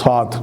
7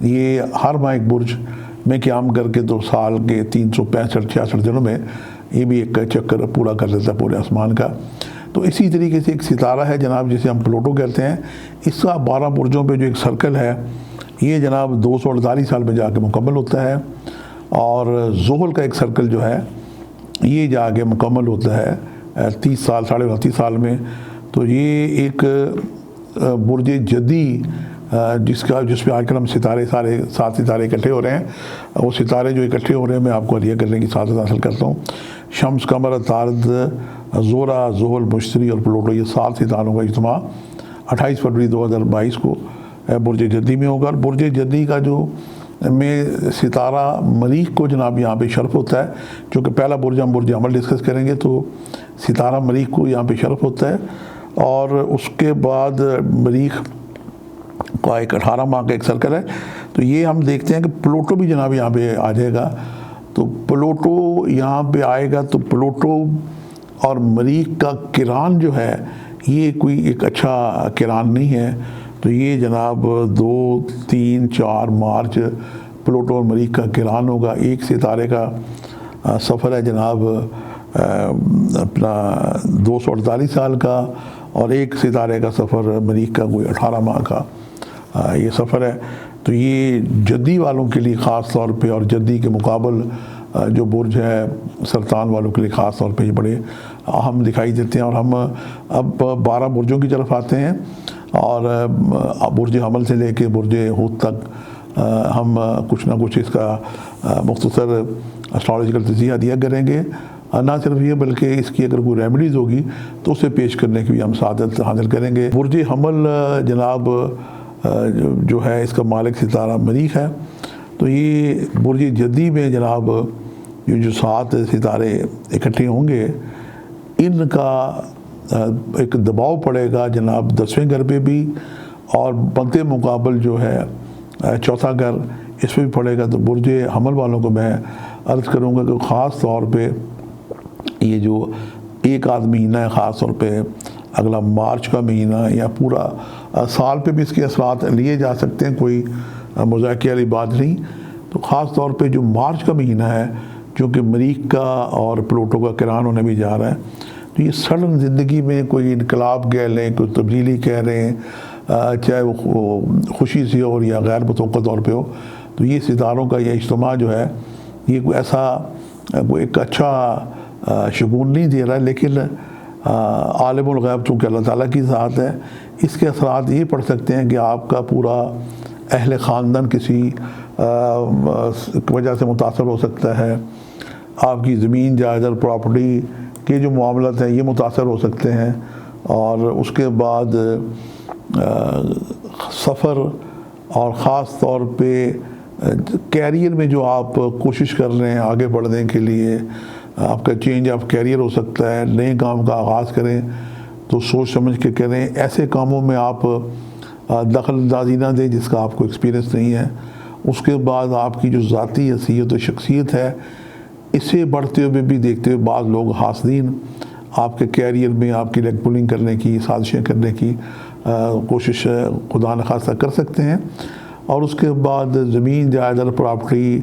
یہ ہر ماہ ایک برج میں قیام کر کے تو سال کے 365-66 دنوں میں یہ بھی ایک چکر پورا کر دیتا ہے پورے آسمان کا۔ تو اسی طریقے سے ایک ستارہ ہے جناب جسے ہم پلوٹو کہتے ہیں، اس کا 12 برجوں پہ جو ایک سرکل ہے یہ جناب 248 سال میں جا کے مکمل ہوتا ہے، اور زحل کا ایک سرکل جو ہے یہ جا کے مکمل ہوتا ہے 30 سال 29.5 سال میں۔ تو یہ ایک برج جدی جس پہ آج کل ہم سارے 7 ستارے اکٹھے ہو رہے ہیں، وہ ستارے جو اکٹھے ہو رہے ہیں میں آپ کو ہدیہ کرنے کی سعادت حاصل کرتا ہوں۔ شمس، قمر، عطارد، زہرہ، زحل، مشتری اور پلوٹو، یہ 7 ستاروں کا اجتماع 28 فروری 2022 کو برج جدی میں ہوگا۔ اور برج جدی کا جو میں ستارہ مریخ کو جناب یہاں پہ شرف ہوتا ہے، چونکہ پہلا برج ہم برج حمل ڈسکس کریں گے، تو ستارہ مریخ کو یہاں پہ شرف ہوتا ہے، اور اس کے بعد مریخ کا ایک 18 ماہ کا ایک سرکل ہے۔ تو یہ ہم دیکھتے ہیں کہ پلوٹو بھی جناب یہاں پہ آ جائے گا۔ تو پلوٹو یہاں پہ آئے گا تو پلوٹو اور مریخ کا کران جو ہے یہ کوئی ایک اچھا کران نہیں ہے۔ تو یہ جناب 2، 3، 4 مارچ پلوٹو اور مریخ کا کران ہوگا۔ ایک ستارے کا سفر ہے جناب اپنا 248 سال کا، اور ایک ستارے کا سفر مریخ کا کوئی 18 ماہ کا یہ سفر ہے۔ تو یہ جدی والوں کے لیے خاص طور پہ، اور جدی کے مقابل جو برج ہے سرطان والوں کے لیے خاص طور پہ یہ بڑے اہم دکھائی دیتے ہیں۔ اور ہم اب 12 برجوں کی طرف آتے ہیں، اور برج حمل سے لے کے برج حوت تک ہم کچھ نہ کچھ اس کا مختصر اسٹرالوجیکل تجزیہ دیا کریں گے۔ نہ صرف یہ بلکہ اس کی اگر کوئی ریمیڈیز ہوگی تو اسے پیش کرنے کی بھی ہم سعادت حاصل کریں گے۔ برج حمل جناب جو ہے اس کا مالک ستارہ مریخ ہے۔ تو یہ برج جدی میں جناب یہ جو 7 ستارے اکٹھے ہوں گے ان کا ایک دباؤ پڑے گا جناب 10ویں گھر پہ بھی، اور بد مقابل جو ہے 4تھا گھر اس پہ بھی پڑے گا۔ تو برج حمل والوں کو میں عرض کروں گا کہ خاص طور پہ یہ جو ایک آدھ مہینہ ہے، خاص طور پہ اگلا مارچ کا مہینہ، یا پورا سال پہ بھی اس کے اثرات لیے جا سکتے ہیں، کوئی مذاکرے والی بات نہیں۔ تو خاص طور پہ جو مارچ کا مہینہ ہے جو کہ مریخ کا اور پلوٹو کا کران ہونے بھی جا رہا ہے، تو یہ سڈن زندگی میں کوئی انقلاب کہہ لیں، کوئی تبدیلی کہہ رہے ہیں، چاہے وہ خوشی سے ہو یا غیر متوقع طور پہ ہو۔ تو یہ ستاروں کا یہ اجتماع جو ہے یہ کوئی ایسا کوئی ایک اچھا شگون نہیں دے رہا ہے، لیکن عالم الغیب چونکہ اللہ تعالیٰ کی ذات ہے، اس کے اثرات یہ پڑ سکتے ہیں کہ آپ کا پورا اہل خاندان کسی وجہ سے متاثر ہو سکتا ہے، آپ کی زمین جائیداد پراپرٹی کے جو معاملات ہیں یہ متاثر ہو سکتے ہیں، اور اس کے بعد سفر، اور خاص طور پہ کیریئر میں جو آپ کوشش کر رہے ہیں آگے بڑھنے کے لیے، آپ کا چینج آف کیریئر ہو سکتا ہے، نئے کام کا آغاز کریں تو سوچ سمجھ کے کریں، ایسے کاموں میں آپ دخل اندازی نہ دیں جس کا آپ کو ایکسپیرینس نہیں ہے۔ اس کے بعد آپ کی جو ذاتی حیثیت و شخصیت ہے اسے بڑھتے ہوئے بھی دیکھتے ہوئے بعض لوگ حاسدین آپ کے کیریئر میں آپ کی لیگ پولنگ کرنے کی، سازشیں کرنے کی کوشش خدا نخواستہ کر سکتے ہیں۔ اور اس کے بعد زمین جائیداد پراپرٹی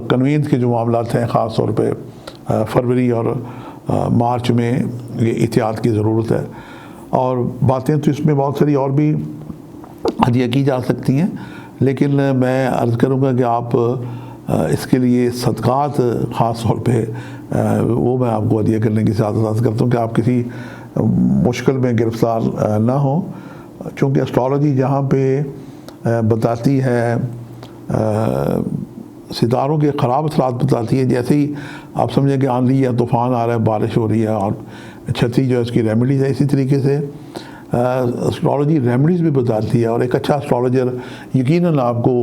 کنوینس کے جو معاملات ہیں خاص طور پہ فروری اور مارچ میں یہ احتیاط کی ضرورت ہے۔ اور باتیں تو اس میں بہت ساری اور بھی ہدیہ کی جا سکتی ہیں، لیکن میں عرض کروں گا کہ آپ اس کے لیے صدقات خاص طور پہ وہ میں آپ کو ہدیہ کرنے کی سعادت حاصل کرتا ہوں کہ آپ کسی مشکل میں گرفتار نہ ہوں، چونکہ اسٹرالوجی جہاں پہ بتاتی ہے ستاروں کے خراب اثرات بتاتی ہے، جیسے ہی آپ سمجھیں کہ آندھی یا طوفان آ رہا ہے، بارش ہو رہی ہے اور چھتری جو ہے اس کی ریمیڈیز ہے، اسی طریقے سے اسٹرالوجی ریمیڈیز بھی بتاتی ہے، اور ایک اچھا اسٹرالوجر یقیناً آپ کو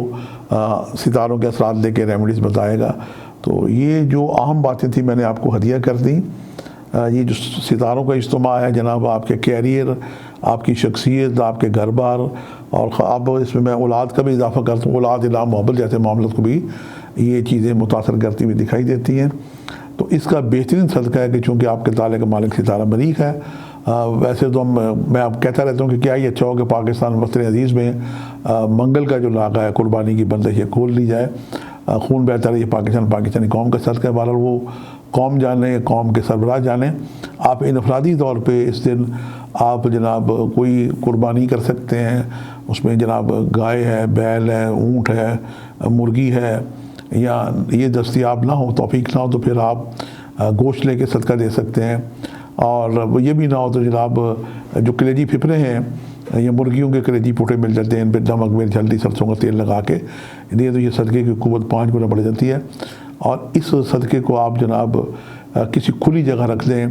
ستاروں کے اثرات دے کے ریمیڈیز بتائے گا۔ تو یہ جو اہم باتیں تھیں میں نے آپ کو ہدیہ کر دیں۔ یہ جو ستاروں کا اجتماع ہے جناب آپ کے کیریئر، آپ کی شخصیت، آپ کے گھر بار، اور اب اس میں اولاد کا بھی اضافہ کرتا ہوں، اولاد الا محبت جیسے معاملات کو بھی یہ چیزیں متاثر کرتی ہوئی دکھائی دیتی ہیں۔ تو اس کا بہترین صدقہ ہے کہ چونکہ آپ کے تعلق مالک ستارہ مریخ ہے، ویسے تو میں اب کہتا رہتا ہوں کہ کیا ہی اچھا ہو کہ پاکستان وطن عزیز میں منگل کا جو لاغا ہے قربانی کی بندش یہ کھول لی جائے. خون بہتا رہے یہ پاکستانی قوم کا صدقہ ہے. بہرحال وہ قوم جانے, قوم کے سربراہ جانے. آپ انفرادی طور پہ اس دن آپ جناب کوئی قربانی کر سکتے ہیں. اس میں جناب گائے ہے, بیل ہے, اونٹ ہے, مرغی ہے, یا یہ دستیاب نہ ہو, توفیق نہ ہو, تو پھر آپ گوشت لے کے صدقہ دے سکتے ہیں. اور یہ بھی نہ ہو تو جناب جو کلیجی پھپھرے ہیں, یہ مرغیوں کے کلیجی پوٹے مل جاتے ہیں, ان پہ نمک مرچ ہلدی سرسوں کا تیل لگا کے دے تو یہ صدقے کی قوت 5 گنا بڑھ جاتی ہے. اور اس صدقے کو آپ جناب کسی کھلی جگہ رکھ دیں,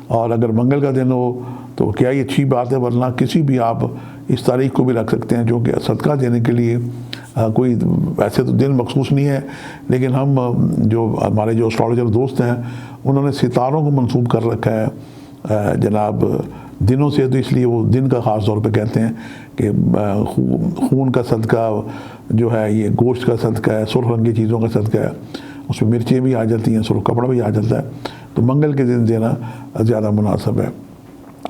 اور اگر منگل کا دن ہو تو کیا یہ اچھی بات ہے, ورنہ کسی بھی آپ اس تاریخ کو بھی رکھ سکتے ہیں جو کہ صدقہ دینے کے لیے کوئی ویسے تو دن مخصوص نہیں ہے, لیکن ہم جو ہمارے جو اسٹرالوجر دوست ہیں انہوں نے ستاروں کو منسوب کر رکھا ہے جناب دنوں سے, تو اس لیے وہ دن کا خاص طور پہ کہتے ہیں کہ خون کا صدقہ جو ہے یہ گوشت کا صدقہ ہے, سرخ رنگ کی چیزوں کا صدقہ ہے, اس میں مرچیں بھی آ جاتی ہیں, سرخ کپڑا بھی آ جاتا ہے, تو منگل کے دن دینا زیادہ مناسب ہے.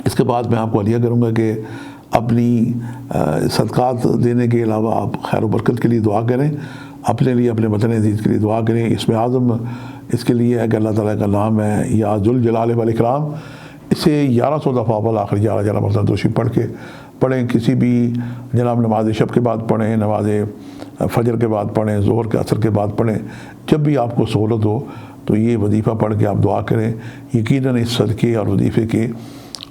اس کے بعد میں آپ کو عطیہ کروں گا کہ اپنی صدقات دینے کے علاوہ آپ خیر و برکت کے لیے دعا کریں, اپنے لیے, اپنے وطن عزیز کے لیے دعا کریں. اس میں اعظم اس کے لیے ہے کہ اللہ تعالیٰ کا نام ہے یا ذوالجلال والاکرام, اسے 1100 دفعہ بالآخر 11 مرتبہ توشی پڑھیں. کسی بھی جناب نماز شب کے بعد پڑھیں, نماز فجر کے بعد پڑھیں, ظہر کے عصر کے بعد پڑھیں, جب بھی آپ کو سہولت ہو تو یہ وظیفہ پڑھ کے آپ دعا کریں. یقیناً اس صدقے اور وظیفے کے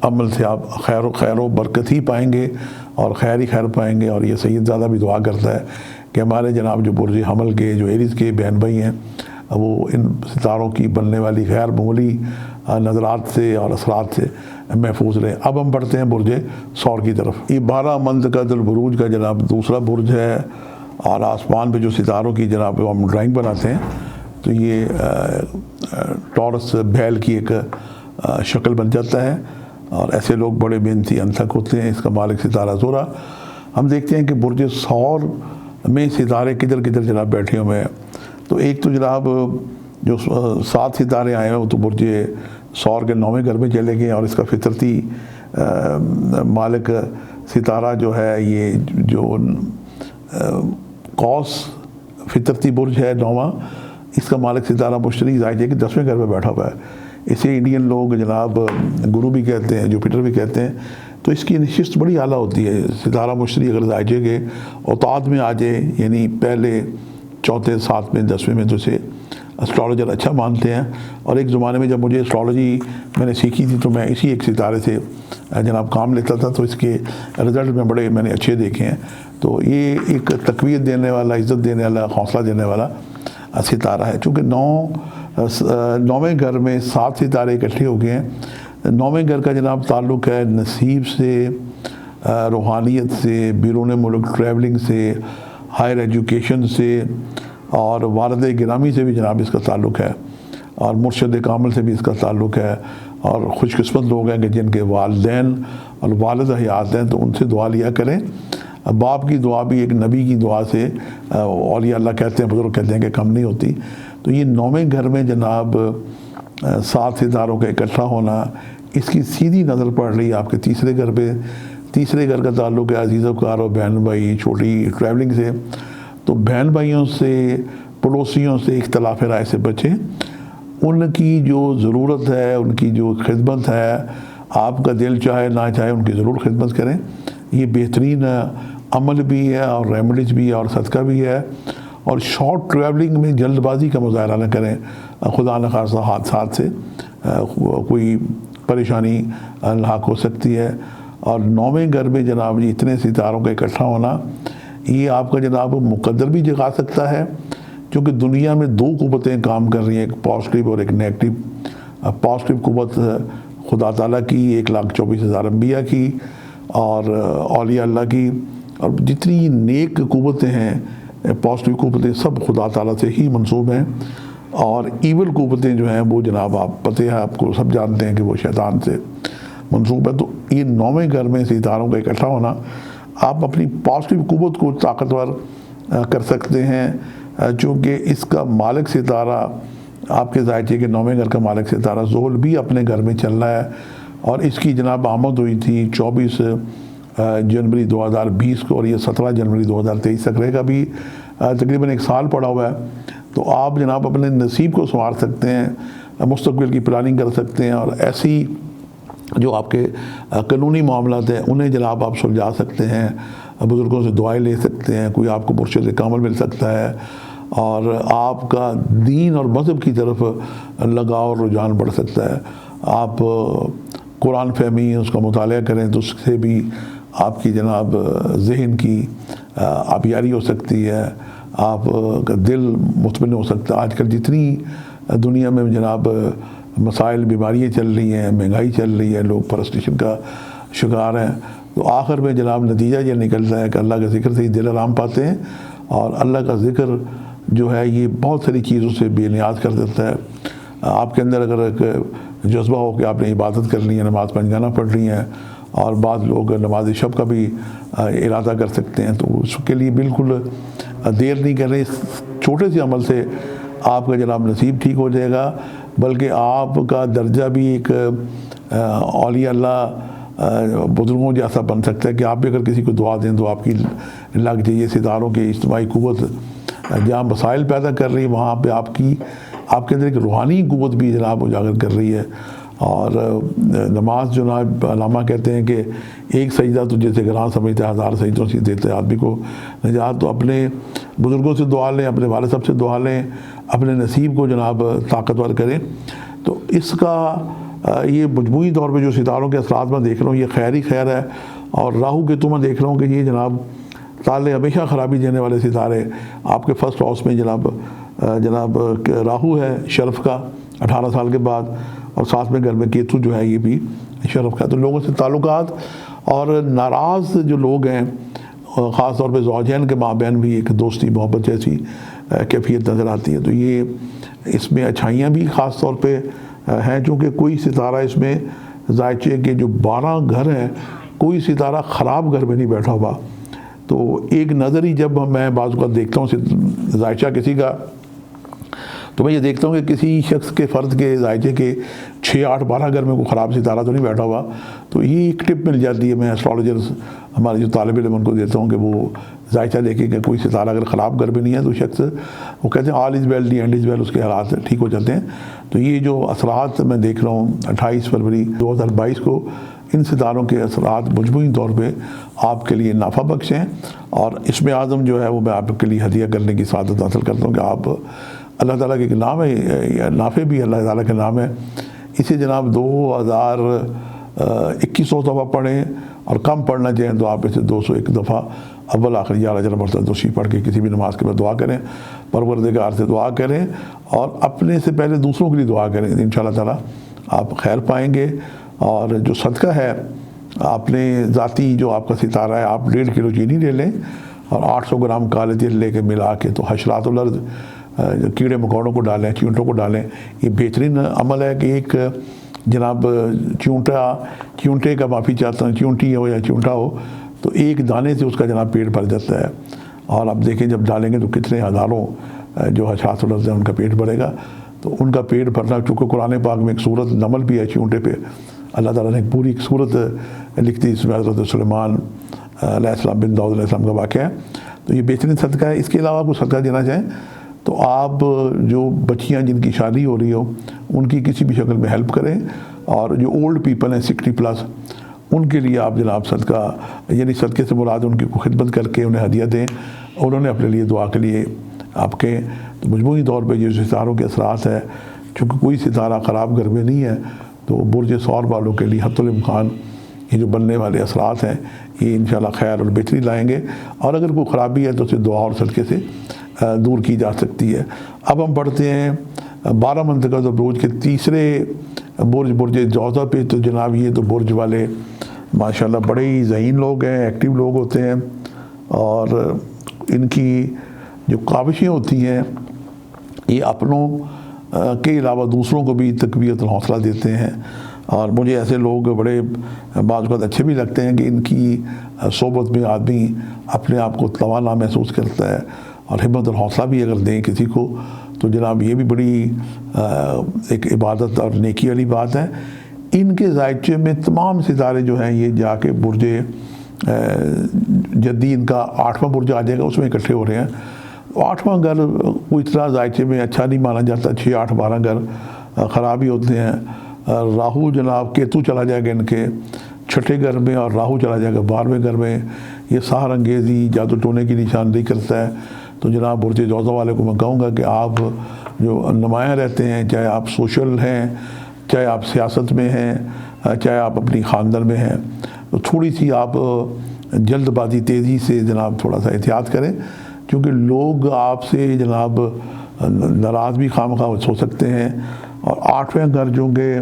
عمل سے آپ خیر و برکت ہی پائیں گے اور خیر ہی خیر پائیں گے. اور یہ سید زادہ بھی دعا کرتا ہے کہ ہمارے جناب جو برج حمل کے جو ایریز کے بہن بھائی ہیں وہ ان ستاروں کی بننے والی غیر معمولی نظرات سے اور اثرات سے محفوظ رہیں. اب ہم بڑھتے ہیں برج ثور کی طرف. یہ 12 منطقۃ البروج کا جناب دوسرا برج ہے, اور آسمان پہ جو ستاروں کی جناب ہم ڈرائنگ بناتے ہیں تو یہ ٹورس بیل کی ایک شکل بن جاتا ہے, اور ایسے لوگ بڑے محنتی انتھک ہوتے ہیں. اس کا مالک ستارہ زہرہ. ہم دیکھتے ہیں کہ برج ثور میں ستارے کدھر کدھر جناب بیٹھے ہوئے ہیں. تو ایک تو جناب جو 7 ستارے آئے ہیں وہ تو برج ثور کے 9ویں گھر میں چلے گئے, اور اس کا فطرتی مالک ستارہ جو ہے یہ جو قوس فطرتی برج ہے 9واں, اس کا مالک ستارہ مشتری ظاہر ہے کہ 10ویں گھر میں بیٹھا ہوا ہے. اسے انڈین لوگ جناب گرو بھی کہتے ہیں, جوپیٹر بھی کہتے ہیں. تو اس کی نشست بڑی اعلیٰ ہوتی ہے. ستارہ مشتری اگر ظاہر ہے کہ اوتاد میں آ جائے, یعنی پہلے 4، 7، 10ویں میں, تو اسے اسٹرالوجر اچھا مانتے ہیں. اور ایک زمانے میں جب مجھے اسٹرالوجی میں نے سیکھی تھی تو میں اسی ایک ستارے سے جناب کام لیتا تھا, تو اس کے رزلٹ میں نے اچھے دیکھے ہیں. تو یہ ایک تقویت دینے والا, عزت دینے والا, حوصلہ دینے والا ستارہ ہے. چونکہ 9ویں گھر میں 7 ستارے اکٹھے ہو گئے ہیں. 9ویں گھر کا جناب تعلق ہے نصیب سے, روحانیت سے, بیرون ملک ٹریولنگ سے, ہائر ایجوکیشن سے, اور والد گرامی سے بھی جناب اس کا تعلق ہے, اور مرشد کامل سے بھی اس کا تعلق ہے. اور خوش قسمت لوگ ہیں کہ جن کے والدین اور والد حیات ہیں تو ان سے دعا لیا کریں. باپ کی دعا بھی ایک نبی کی دعا سے اولیاء اللہ کہتے ہیں, بزرگ کہتے ہیں کہ کم نہیں ہوتی. تو یہ 9ویں گھر میں جناب 7 ستاروں کا اکٹھا ہونا, اس کی سیدھی نظر پڑ رہی ہے آپ کے تیسرے گھر پہ. تیسرے گھر کا تعلق ہے عزیز و کار و بہن بھائی, چھوٹی ٹریولنگ سے. تو بہن بھائیوں سے, پڑوسیوں سے اختلاف رائے سے بچیں. ان کی جو ضرورت ہے, ان کی جو خدمت ہے, آپ کا دل چاہے نہ چاہے ان کی ضرور خدمت کریں. یہ بہترین عمل بھی ہے اور ریمیڈیز بھی ہے اور صدقہ بھی ہے. اور شارٹ ٹریولنگ میں جلد بازی کا مظاہرہ نہ کریں. خدا نخواستہ حادثات سے کوئی پریشانی لاحق ہو سکتی ہے. اور 9ویں گھر میں جناب جی اتنے ستاروں کا اکٹھا ہونا, یہ آپ کا جناب مقدر بھی جگا سکتا ہے, کیونکہ دنیا میں 2 قوتیں کام کر رہی ہیں, ایک پازیٹیو اور ایک نیگیٹو. پازیٹیو قوت خدا تعالیٰ کی 1,24,000 انبیاء کی اور اولیاء اللہ کی, اور جتنی نیک قوتیں ہیں پازیٹیو قوتیں سب خدا تعالیٰ سے ہی منسوب ہیں. اور ایول قوتیں جو ہیں وہ جناب آپ پتہ ہے, آپ کو سب جانتے ہیں کہ وہ شیطان سے منسوب ہے. تو یہ 9ویں گھر میں ستاروں کا اکٹھا ہونا, آپ اپنی پازیٹیو قوت کو طاقتور کر سکتے ہیں, چونکہ اس کا مالک ستارہ آپ کے ظاہر ہے کہ 9ویں گھر کا مالک ستارہ زحل بھی اپنے گھر میں چل رہا ہے, اور اس کی جناب آمد ہوئی تھی 24 جنوری 2020 کو، اور یہ 17 جنوری 2023 تک رہے گا، بھی تقریباً 1 سال پڑا ہوا ہے۔ تو آپ جناب اپنے نصیب کو سنوار سکتے ہیں، مستقبل کی پلاننگ کر سکتے ہیں، اور ایسی جو آپ کے قانونی معاملات ہیں انہیں جناب آپ سلجھا سکتے ہیں، بزرگوں سے دعائیں لے سکتے ہیں، کوئی آپ کو مرشد کامل مل سکتا ہے، اور آپ کا دین اور مذہب کی طرف لگاؤ اور رجحان بڑھ سکتا ہے۔ آپ قرآن فہمی اس کا مطالعہ کریں تو اس سے بھی آپ کی جناب ذہن کی آبیاری ہو سکتی ہے، آپ کا دل مطمئن ہو سکتا ہے۔ آج کل جتنی دنیا میں جناب مسائل، بیماریاں چل رہی ہیں، مہنگائی چل رہی ہے، لوگ فرسٹریشن کا شکار ہیں، تو آخر میں جناب نتیجہ یہ نکلتا ہے کہ اللہ کے ذکر سے ہی دل آرام پاتے ہیں، اور اللہ کا ذکر جو ہے یہ بہت ساری چیزوں سے بے نیاز کر دیتا ہے۔ آپ کے اندر اگر ایک جذبہ ہو کہ آپ نے عبادت کرنی ہے، نماز پنجگانہ پڑھ رہی ہیں، اور بعض لوگ نماز شب کا بھی ارادہ کر سکتے ہیں، تو اس کے لیے بالکل دیر نہیں کر رہے، اس چھوٹے سے عمل سے آپ کا جناب نصیب ٹھیک ہو جائے گا، بلکہ آپ کا درجہ بھی ایک اولیاء اللہ بزرگوں جیسا بن سکتا ہے کہ آپ بھی اگر کسی کو دعا دیں تو آپ کی لگ جائے۔ ستاروں کی اجتماعی قوت جہاں مسائل پیدا کر رہی ہے، وہاں پہ آپ کے اندر ایک روحانی قوت بھی جناب اجاگر کر رہی ہے۔ اور نماز جناب علامہ کہتے ہیں کہ ایک سجدہ تو جیسے گراں سمجھتے ہیں 1000 سجدوں سے دیتے آدمی کو نجات۔ تو اپنے بزرگوں سے دعا لیں، اپنے والد صاحب سے دعا لیں، اپنے نصیب کو جناب طاقتور کریں۔ تو اس کا یہ مجموعی طور پہ جو ستاروں کے اثرات میں دیکھ رہا ہوں یہ خیر ہی خیر ہے، اور راہو کیتو میں دیکھ رہا ہوں کہ یہ جناب تالے ہمیشہ خرابی دینے والے ستارے۔ آپ کے فرسٹ ہاؤس میں جناب راہو ہے شرف کا 18 سال کے بعد، اور ساتھ میں گھر میں کیتو جو ہے یہ بھی شرف کا۔ تو لوگوں سے تعلقات اور ناراض جو لوگ ہیں، خاص طور پہ زوجین کے مابین بھی ایک دوستی محبت جیسی کیفیت نظر آتی ہے۔ تو یہ اس میں اچھائیاں بھی خاص طور پہ ہیں، چونکہ کوئی ستارہ اس میں ذائچے کے جو 12 گھر ہیں، کوئی ستارہ خراب گھر میں نہیں بیٹھا ہوا۔ تو ایک نظر ہی جب میں بعض اوقات دیکھتا ہوں ذائچہ کسی کا، تو میں یہ دیکھتا ہوں کہ کسی شخص کے فرد کے ذائچے کے 6، 8، 12 گھر میں کوئی خراب ستارہ تو نہیں بیٹھا ہوا۔ تو یہ ایک ٹپ مل جاتی ہے، میں ایسٹرالوجرز ہمارے جو طالب علم ان کو دیتا ہوں کہ وہ ذائچہ دیکھیں کہ کوئی ستارہ اگر خراب گھر میں نہیں ہے تو شخص وہ کہتے ہیں all is well the end is well, اس کے حالات ٹھیک ہو جاتے ہیں۔ تو یہ جو اثرات میں دیکھ رہا ہوں 28 فروری 2022 کو، ان ستاروں کے اثرات مجموعی طور پہ آپ کے لیے نافع بخش ہیں، اور اسم اعظم جو ہے وہ میں آپ کے لیے ہدیہ کرنے کی سعادت حاصل کرتا ہوں کہ آپ اللہ تعالیٰ کے نام ہے، یا نافع بھی اللہ تعالیٰ کے نام ہے، اسے جناب 2100 دفعہ پڑھیں، اور کم پڑھنا چاہیں تو آپ اسے 201 دفعہ اول آخر یا رجل مرتبہ دوشی پڑھ کے کسی بھی نماز کے بعد دعا کریں، پروردگار سے دعا کریں، اور اپنے سے پہلے دوسروں کے لیے دعا کریں، انشاءاللہ تعالیٰ آپ خیر پائیں گے۔ اور جو صدقہ ہے، اپنے ذاتی جو آپ کا ستارہ ہے، آپ 1.5 کلو چینی لے لیں، اور 800 گرام کالے تیل لے کے ملا کے تو حشرات الارض کیڑے مکوڑوں کو ڈالیں، چیونٹوں کو ڈالیں۔ یہ بہترین عمل ہے کہ ایک جناب چیونٹے کا معافی چاہتا ہوں، چیونٹی ہو یا چیونٹا ہو، تو ایک دانے سے اس کا جناب پیٹ بھر جاتا ہے۔ اور آپ دیکھیں جب ڈالیں گے تو کتنے ہزاروں جو حشرات الارض ہیں ان کا پیٹ بھرے گا۔ تو ان کا پیٹ بھرنا، چونکہ قرآن پاک میں ایک سورت نمل بھی ہے چیونٹے پہ، اللہ تعالیٰ نے ایک پوری ایک سورت لکھ دی، اس میں حضرت سلیمان علیہ السلام بن داؤد علیہ السلام کا واقعہ ہے۔ تو یہ بہترین صدقہ ہے۔ اس کے علاوہ کوئی صدقہ دینا چاہیں تو آپ جو بچیاں جن کی شادی ہو رہی ہو ان کی کسی بھی شکل میں ہیلپ کریں، اور جو اولڈ پیپل ہیں 60+ ان کے لیے آپ جناب صدقہ، یعنی صدقے سے مراد ان کی خدمت کر کے انہیں ہدیہ دیں، انہوں نے اپنے لیے دعا کے لیے آپ کے۔ تو مجموعی طور پہ یہ ستاروں کے اثرات ہے، چونکہ کوئی ستارہ خراب گھر میں نہیں ہے، تو برج ثور والوں کے لیے حتی الامکان یہ جو بننے والے اثرات ہیں یہ انشاءاللہ خیر اور بہتری لائیں گے، اور اگر کوئی خرابی ہے تو اسے دعا اور صدقے سے دور کی جا سکتی ہے۔ اب ہم پڑھتے ہیں 12 منطقہ تو برج کے تیسرے برج جوزہ پہ۔ تو جناب یہ تو برج والے ماشاءاللہ بڑے ہی ذہین لوگ ہیں، ایکٹیو لوگ ہوتے ہیں، اور ان کی جو کاوشیں ہوتی ہیں یہ اپنوں کے علاوہ دوسروں کو بھی تقویت اور حوصلہ دیتے ہیں۔ اور مجھے ایسے لوگ بڑے بعض اوقات اچھے بھی لگتے ہیں کہ ان کی صحبت میں آدمی اپنے آپ کو توانا محسوس کرتا ہے، اور ہمت اور حوصلہ بھی اگر دیں کسی کو تو جناب یہ بھی بڑی ایک عبادت اور نیکی والی بات ہے۔ ان کے ذائچے میں تمام ستارے جو ہیں یہ جا کے برج جدی، ان کا 8واں برج آ جائے گا، اس میں اکٹھے ہو رہے ہیں۔ 8واں گھر کوئی اتنا ذائچے میں اچھا نہیں مانا جاتا، 6، 8، 12 گھر خراب ہی ہوتے ہیں۔ راہو جناب کیتو چلا جائے گا ان کے 6ٹھے گھر میں، اور راہو چلا جائے گا 12ویں گھر میں۔ یہ سحر انگیزی، جادو ٹونے کی نشاندہی کرتا ہے۔ تو جناب برج جوزہ والے کو میں کہوں گا کہ آپ جو نمایاں رہتے ہیں، چاہے آپ سوشل ہیں، چاہے آپ سیاست میں ہیں، چاہے آپ اپنی خاندان میں ہیں، تو تھوڑی سی آپ جلد بازی، تیزی سے جناب تھوڑا سا احتیاط کریں، کیونکہ لوگ آپ سے جناب ناراض بھی خواہ ہو سکتے ہیں۔ اور 8واں گھر جو کہ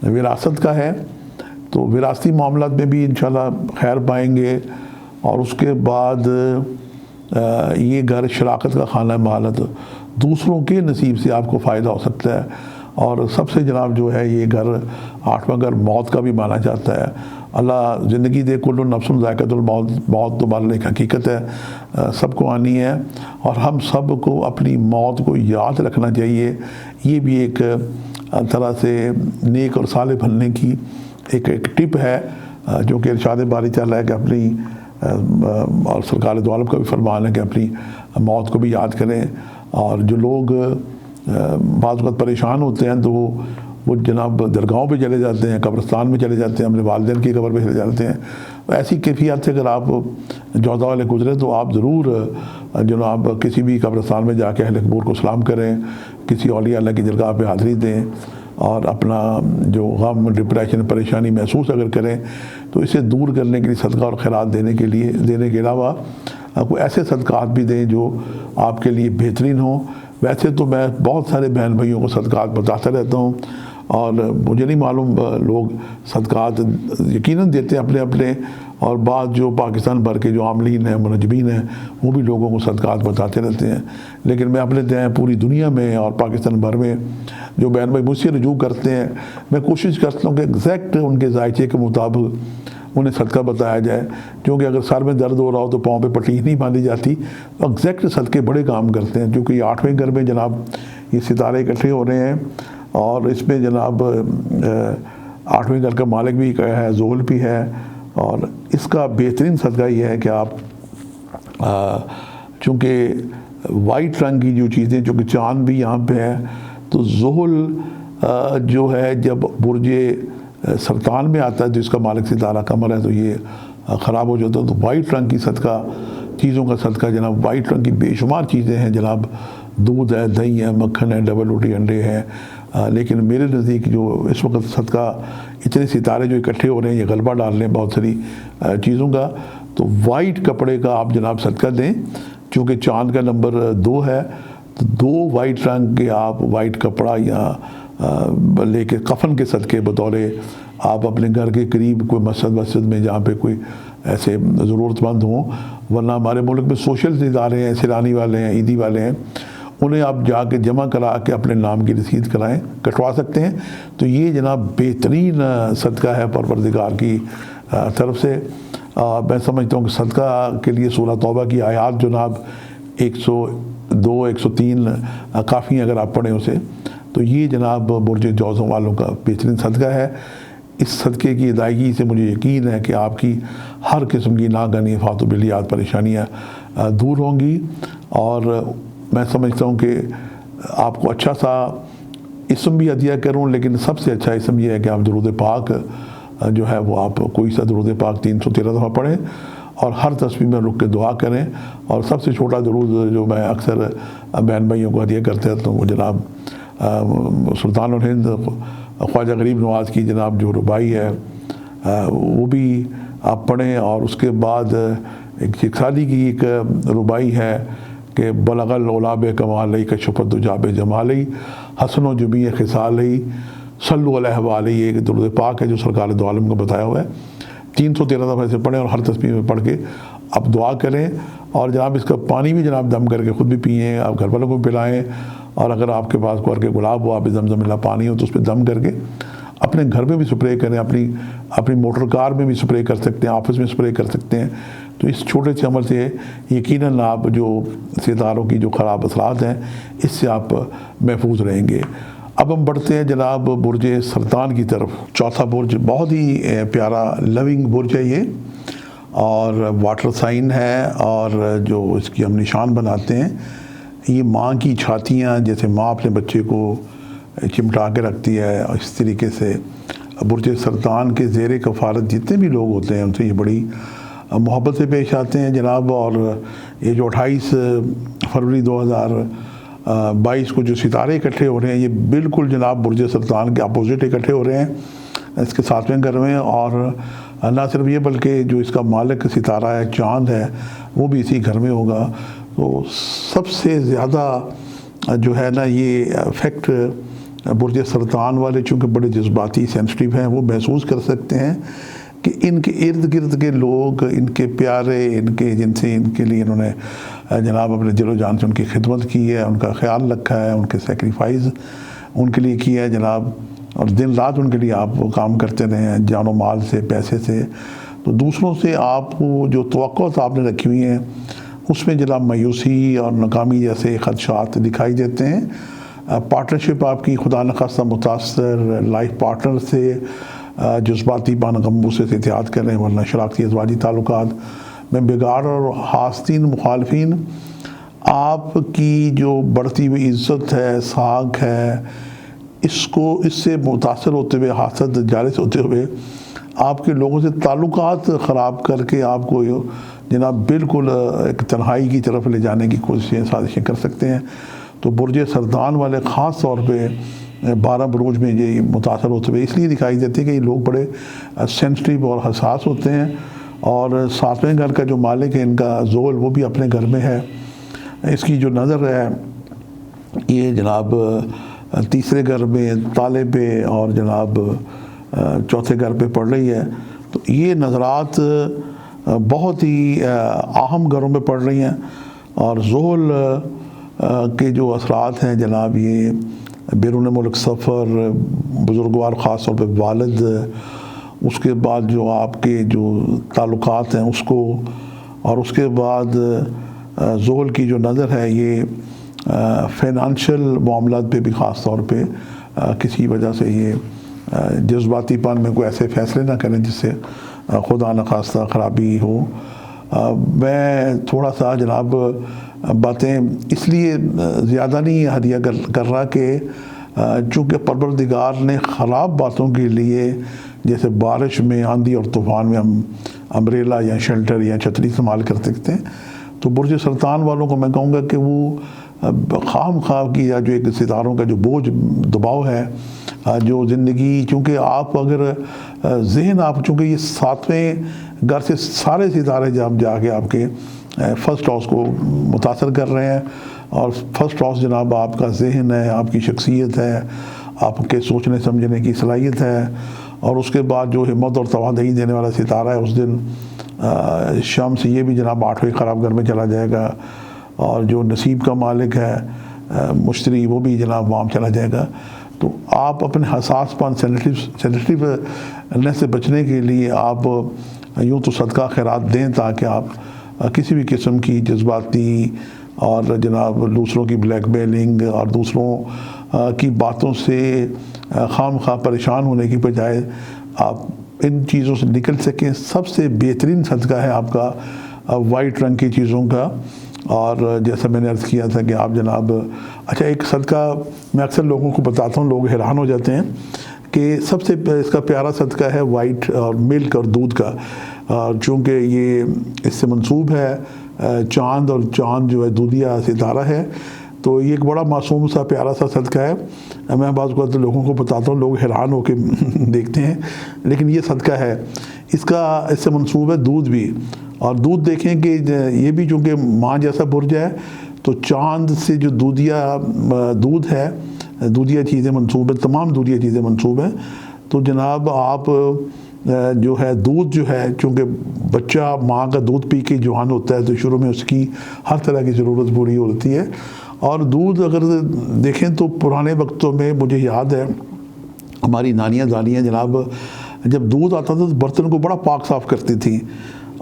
وراثت کا ہے، تو وراثتی معاملات میں بھی انشاءاللہ خیر پائیں گے۔ اور اس کے بعد یہ گھر شراکت کا خانہ مہالت، دوسروں کے نصیب سے آپ کو فائدہ ہو سکتا ہے۔ اور سب سے جناب جو ہے یہ گھر 8واں گھر موت کا بھی مانا جاتا ہے۔ اللہ زندگی دے، کل نفس ذائقۃ الموت، موت تو بال ایک حقیقت ہے، سب کو آنی ہے، اور ہم سب کو اپنی موت کو یاد رکھنا چاہیے۔ یہ بھی ایک طرح سے نیک اور صالح بننے کی ایک ٹپ ہے، جو کہ ارشاد باری تعالیٰ ہے کہ اپنی، اور سرکار دو عالم کا بھی فرمان ہے کہ اپنی موت کو بھی یاد کریں۔ اور جو لوگ بعض وقت پریشان ہوتے ہیں تو وہ جناب درگاہوں پہ چلے جاتے ہیں، قبرستان میں چلے جاتے ہیں، اپنے والدین کی قبر پہ چلے جاتے ہیں۔ ایسی کیفیت سے اگر آپ جوزہ والے گزرے تو آپ ضرور جناب کسی بھی قبرستان میں جا کے اہل قبور کو سلام کریں، کسی اولیاء اللہ کی درگاہ پہ حاضری دیں، اور اپنا جو غم، ڈپریشن، پریشانی محسوس اگر کریں تو اسے دور کرنے کے لیے صدقہ اور خیرات دینے کے علاوہ کوئی ایسے صدقات بھی دیں جو آپ کے لیے بہترین ہوں۔ ویسے تو میں بہت سارے بہن بھائیوں کو صدقات بتاتا رہتا ہوں، اور مجھے نہیں معلوم لوگ صدقات یقیناً دیتے ہیں اپنے، اور بعض جو پاکستان بھر کے جو عاملین ہیں، منجمین ہیں، وہ بھی لوگوں کو صدقات بتاتے رہتے ہیں۔ لیکن میں اپنے دیں پوری دنیا میں اور پاکستان بھر میں جو بہن بھائی مجھ سے رجوع کرتے ہیں، میں کوشش کرتا ہوں کہ ایگزیکٹ ان کے ذائچے کے مطابق انہیں صدقہ بتایا جائے، کیونکہ اگر سر میں درد ہو رہا ہو تو پاؤں پہ پٹی نہیں باندھی جاتی، تو ایگزیکٹ صدقے بڑے کام کرتے ہیں۔ کیونکہ یہ 8ویں گھر میں جناب یہ ستارے اکٹھے ہو رہے ہیں، اور اس میں جناب 8ویں گھر کا مالک بھی ہے، زحل بھی ہے، اور اس کا بہترین صدقہ یہ ہے کہ آپ چونکہ وائٹ رنگ کی جو چیزیں، چونکہ چاند بھی یہاں پہ ہے، تو زحل جو ہے جب برج سرطان میں آتا ہے، جس کا مالک ستارہ قمر ہے، تو یہ خراب ہو جاتا ہے۔ تو وائٹ رنگ کی صدقہ، چیزوں کا صدقہ جناب، وائٹ رنگ کی بے شمار چیزیں ہیں جناب، دودھ ہے، دہی ہے، مکھن ہے، ڈبل روٹی، انڈے ہیں، لیکن میرے نزدیک جو اس وقت صدقہ اتنے ستارے جو اکٹھے ہو رہے ہیں، یہ غلبہ ڈال رہے ہیں بہت ساری چیزوں کا، تو وائٹ کپڑے کا آپ جناب صدقہ دیں، چونکہ چاند کا نمبر 2 ہے، تو 2 وائٹ رنگ کے آپ وائٹ کپڑا یا لے کے کفن کے صدقے بطور آپ اپنے گھر کے قریب کوئی مسجد میں جہاں پہ کوئی ایسے ضرورت مند ہوں، ورنہ ہمارے ملک میں سوشل ادارے ہیں، سیلانی والے ہیں، عیدی والے ہیں، انہیں آپ جا کے جمع کرا کے اپنے نام کی رسید کرائیں، کٹوا سکتے ہیں۔ تو یہ جناب بہترین صدقہ ہے پروردگار کی طرف سے۔ میں سمجھتا ہوں کہ صدقہ کے لیے سورہ توبہ کی آیات جناب 102، 103 کافی ہیں اگر آپ پڑھیں اسے، تو یہ جناب برج جوزوں والوں کا بہترین صدقہ ہے۔ اس صدقے کی ادائیگی سے مجھے یقین ہے کہ آپ کی ہر قسم کی ناگہانی فات و بلیات پریشانیاں دور ہوں گی، اور میں سمجھتا ہوں کہ آپ کو اچھا سا اسم بھی عطیہ کروں، لیکن سب سے اچھا اسم یہ ہے کہ آپ درود پاک جو ہے وہ آپ کوئی سا درود پاک 313 دفعہ پڑھیں، اور ہر تسبیح میں رک کے دعا کریں۔ اور سب سے چھوٹا درود جو میں اکثر بہن بھائیوں کو عطیہ کرتے رہتا ہوں، وہ جناب سلطان الہند خواجہ غریب نواز کی جناب جو ربائی ہے وہ بھی آپ پڑھیں۔ اور اس کے بعد ایک سالی کی ایک ربائی ہے کہ بلغ العلا کمالی کشفت جاب جمالی حسن و جمی خصالی صلو علیہ وآلہ، یہ ایک درود پاک ہے جو سرکار دو عالم کو بتایا ہوا ہے۔ 313 دفعہ سے پڑھیں، اور ہر تسبیح میں پڑھ کے آپ دعا کریں، اور جناب اس کا پانی بھی جناب دم کر کے خود بھی پئیں، آپ گھر والوں کو پلائیں، اور اگر آپ کے پاس کوئی گلاب ہو، آپ زمزم اللہ پانی ہو تو اس پہ دم کر کے اپنے گھر میں بھی سپرے کریں، اپنی موٹر کار میں بھی سپرے کر سکتے ہیں، آفس میں سپرے کر سکتے ہیں۔ تو اس چھوٹے سے عمل سے یقیناً آپ جو ستاروں کی جو خراب اثرات ہیں اس سے آپ محفوظ رہیں گے۔ اب ہم بڑھتے ہیں جناب برج سرطان کی طرف۔ چوتھا برج بہت ہی پیارا لونگ برج ہے یہ، اور واٹر سائن ہے، اور جو اس کی ہم نشان بناتے ہیں، یہ ماں کی چھاتیاں، جیسے ماں اپنے بچے کو چمٹا کے رکھتی ہے، اس طریقے سے برج سرطان کے زیر کفالت جتنے بھی لوگ ہوتے ہیں ان سے یہ بڑی محبت سے پیش آتے ہیں جناب۔ اور یہ جو 28 فروری 2022 کو جو ستارے اکٹھے ہو رہے ہیں، یہ بالکل جناب برج سرطان کے اپوزٹ اکٹھے ہو رہے ہیں اس کے 7ویں گھر میں۔ اور نہ صرف یہ بلکہ جو اس کا مالک ستارہ ہے چاند ہے، وہ بھی اسی گھر میں ہوگا۔ تو سب سے زیادہ جو ہے نا یہ افیکٹ برج سرطان والے چونکہ بڑے جذباتی سینسٹیو ہیں، وہ محسوس کر سکتے ہیں کہ ان کے ارد گرد کے لوگ، ان کے پیارے، ان کے جن سے ان کے لیے انہوں نے جناب اپنے دل و جان سے ان کی خدمت کی ہے، ان کا خیال رکھا ہے، ان کے سیکریفائز ان کے لیے کیا ہے جناب، اور دن رات ان کے لیے آپ کام کرتے رہے ہیں جان و مال سے، پیسے سے۔ تو دوسروں سے آپ کو جو توقعات آپ نے رکھی ہوئی ہیں اس میں جناب مایوسی اور ناکامی جیسے خدشات دکھائی دیتے ہیں۔ پارٹنرشپ آپ کی خدا نخواستہ متاثر، لائف پارٹنر سے جذباتی پانغمبو سے احتیاط کریں، ورنہ شراکتی ازواجی تعلقات میں بگاڑ اور حاسدین مخالفین آپ کی جو بڑھتی ہوئی عزت ہے، ساکھ ہے، اس سے متاثر ہوتے ہوئے، حاسد جالس ہوتے ہوئے آپ کے لوگوں سے تعلقات خراب کر کے آپ کو جناب بالکل ایک تنہائی کی طرف لے جانے کی کوششیں، سازشیں کر سکتے ہیں۔ تو برج سرطان والے خاص طور پہ 12 بروج میں یہ متاثر ہوتے ہوئے اس لیے دکھائی دیتے ہیں کہ یہ لوگ بڑے سینسٹیو اور حساس ہوتے ہیں، اور 7ویں گھر کا جو مالک ہے ان کا زول، وہ بھی اپنے گھر میں ہے۔ اس کی جو نظر ہے یہ جناب تیسرے گھر میں، تالے پہ، اور جناب چوتھے گھر پہ پڑ رہی ہے۔ تو یہ نظرات بہت ہی اہم گھروں میں پڑ رہی ہیں، اور زحل کے جو اثرات ہیں جناب، یہ بیرون ملک سفر، بزرگوار خاص طور پہ والد، اس کے بعد جو آپ کے جو تعلقات ہیں اس کو، اور اس کے بعد زحل کی جو نظر ہے یہ فائنانشل معاملات پہ بھی خاص طور پہ کسی وجہ سے یہ جذباتی پن میں کوئی ایسے فیصلے نہ کریں جس سے خدا نخواستہ خرابی ہو۔ میں تھوڑا سا جناب باتیں اس لیے زیادہ نہیں ہدیہ کر رہا کہ چونکہ پروردگار نے خراب باتوں کے لیے، جیسے بارش میں، آندھی اور طوفان میں ہم امبریلا یا شیلٹر یا چھتری استعمال کر سکتے ہیں، تو برج سرطان والوں کو میں کہوں گا کہ وہ خام خواہ کی، یا جو ایک ستاروں کا جو بوجھ دباؤ ہے، جو زندگی، چونکہ آپ اگر ذہن آپ، چونکہ یہ 7ویں گھر سے سارے ستارے جب جا کے آپ کے فرسٹ ہاؤس کو متاثر کر رہے ہیں، اور فرسٹ ہاؤس جناب آپ کا ذہن ہے، آپ کی شخصیت ہے، آپ کے سوچنے سمجھنے کی صلاحیت ہے، اور اس کے بعد جو ہمت اور توانائی دینے والا ستارہ ہے اس دن شام سے یہ بھی جناب 8ویں خراب گھر میں چلا جائے گا، اور جو نصیب کا مالک ہے مشتری، وہ بھی جناب وہاں چلا جائے گا۔ تو آپ اپنے حساس پن، سینسٹیونیس سے بچنے کے لیے آپ یوں تو صدقہ خیرات دیں، تاکہ آپ کسی بھی قسم کی جذباتی اور جناب دوسروں کی بلیک میلنگ اور دوسروں کی باتوں سے خام خواہ پریشان ہونے کی بجائے آپ ان چیزوں سے نکل سکیں۔ سب سے بہترین صدقہ ہے آپ کا وائٹ رنگ کی چیزوں کا، اور جیسا میں نے عرض کیا تھا کہ آپ جناب، اچھا ایک صدقہ میں اکثر لوگوں کو بتاتا ہوں، لوگ حیران ہو جاتے ہیں کہ سب سے اس کا پیارا صدقہ ہے وائٹ اور ملک اور دودھ کا، چونکہ یہ اس سے منسوب ہے چاند، اور چاند جو ہے دودھیا ستارہ ہے، تو یہ ایک بڑا معصوم سا پیارا سا صدقہ ہے۔ میں بعض اوقات لوگوں کو بتاتا ہوں، لوگ حیران ہو کے دیکھتے ہیں، لیکن یہ صدقہ ہے۔ اس سے منسوب ہے دودھ بھی، اور دودھ دیکھیں کہ یہ بھی چونکہ ماں جیسا برج ہے، تو چاند سے جو دودھ ہے، دودھیا چیزیں منسوب ہیں، تمام دودھیا چیزیں منسوب ہیں۔ تو جناب آپ جو ہے دودھ جو ہے، چونکہ بچہ ماں کا دودھ پی کے جوان ہوتا ہے، تو شروع میں اس کی ہر طرح کی ضرورت پوری ہوتی ہے، اور دودھ اگر دیکھیں تو پرانے وقتوں میں مجھے یاد ہے ہماری نانیاں دانیاں جناب جب دودھ آتا تھا تو برتن کو بڑا پاک صاف کرتی تھیں،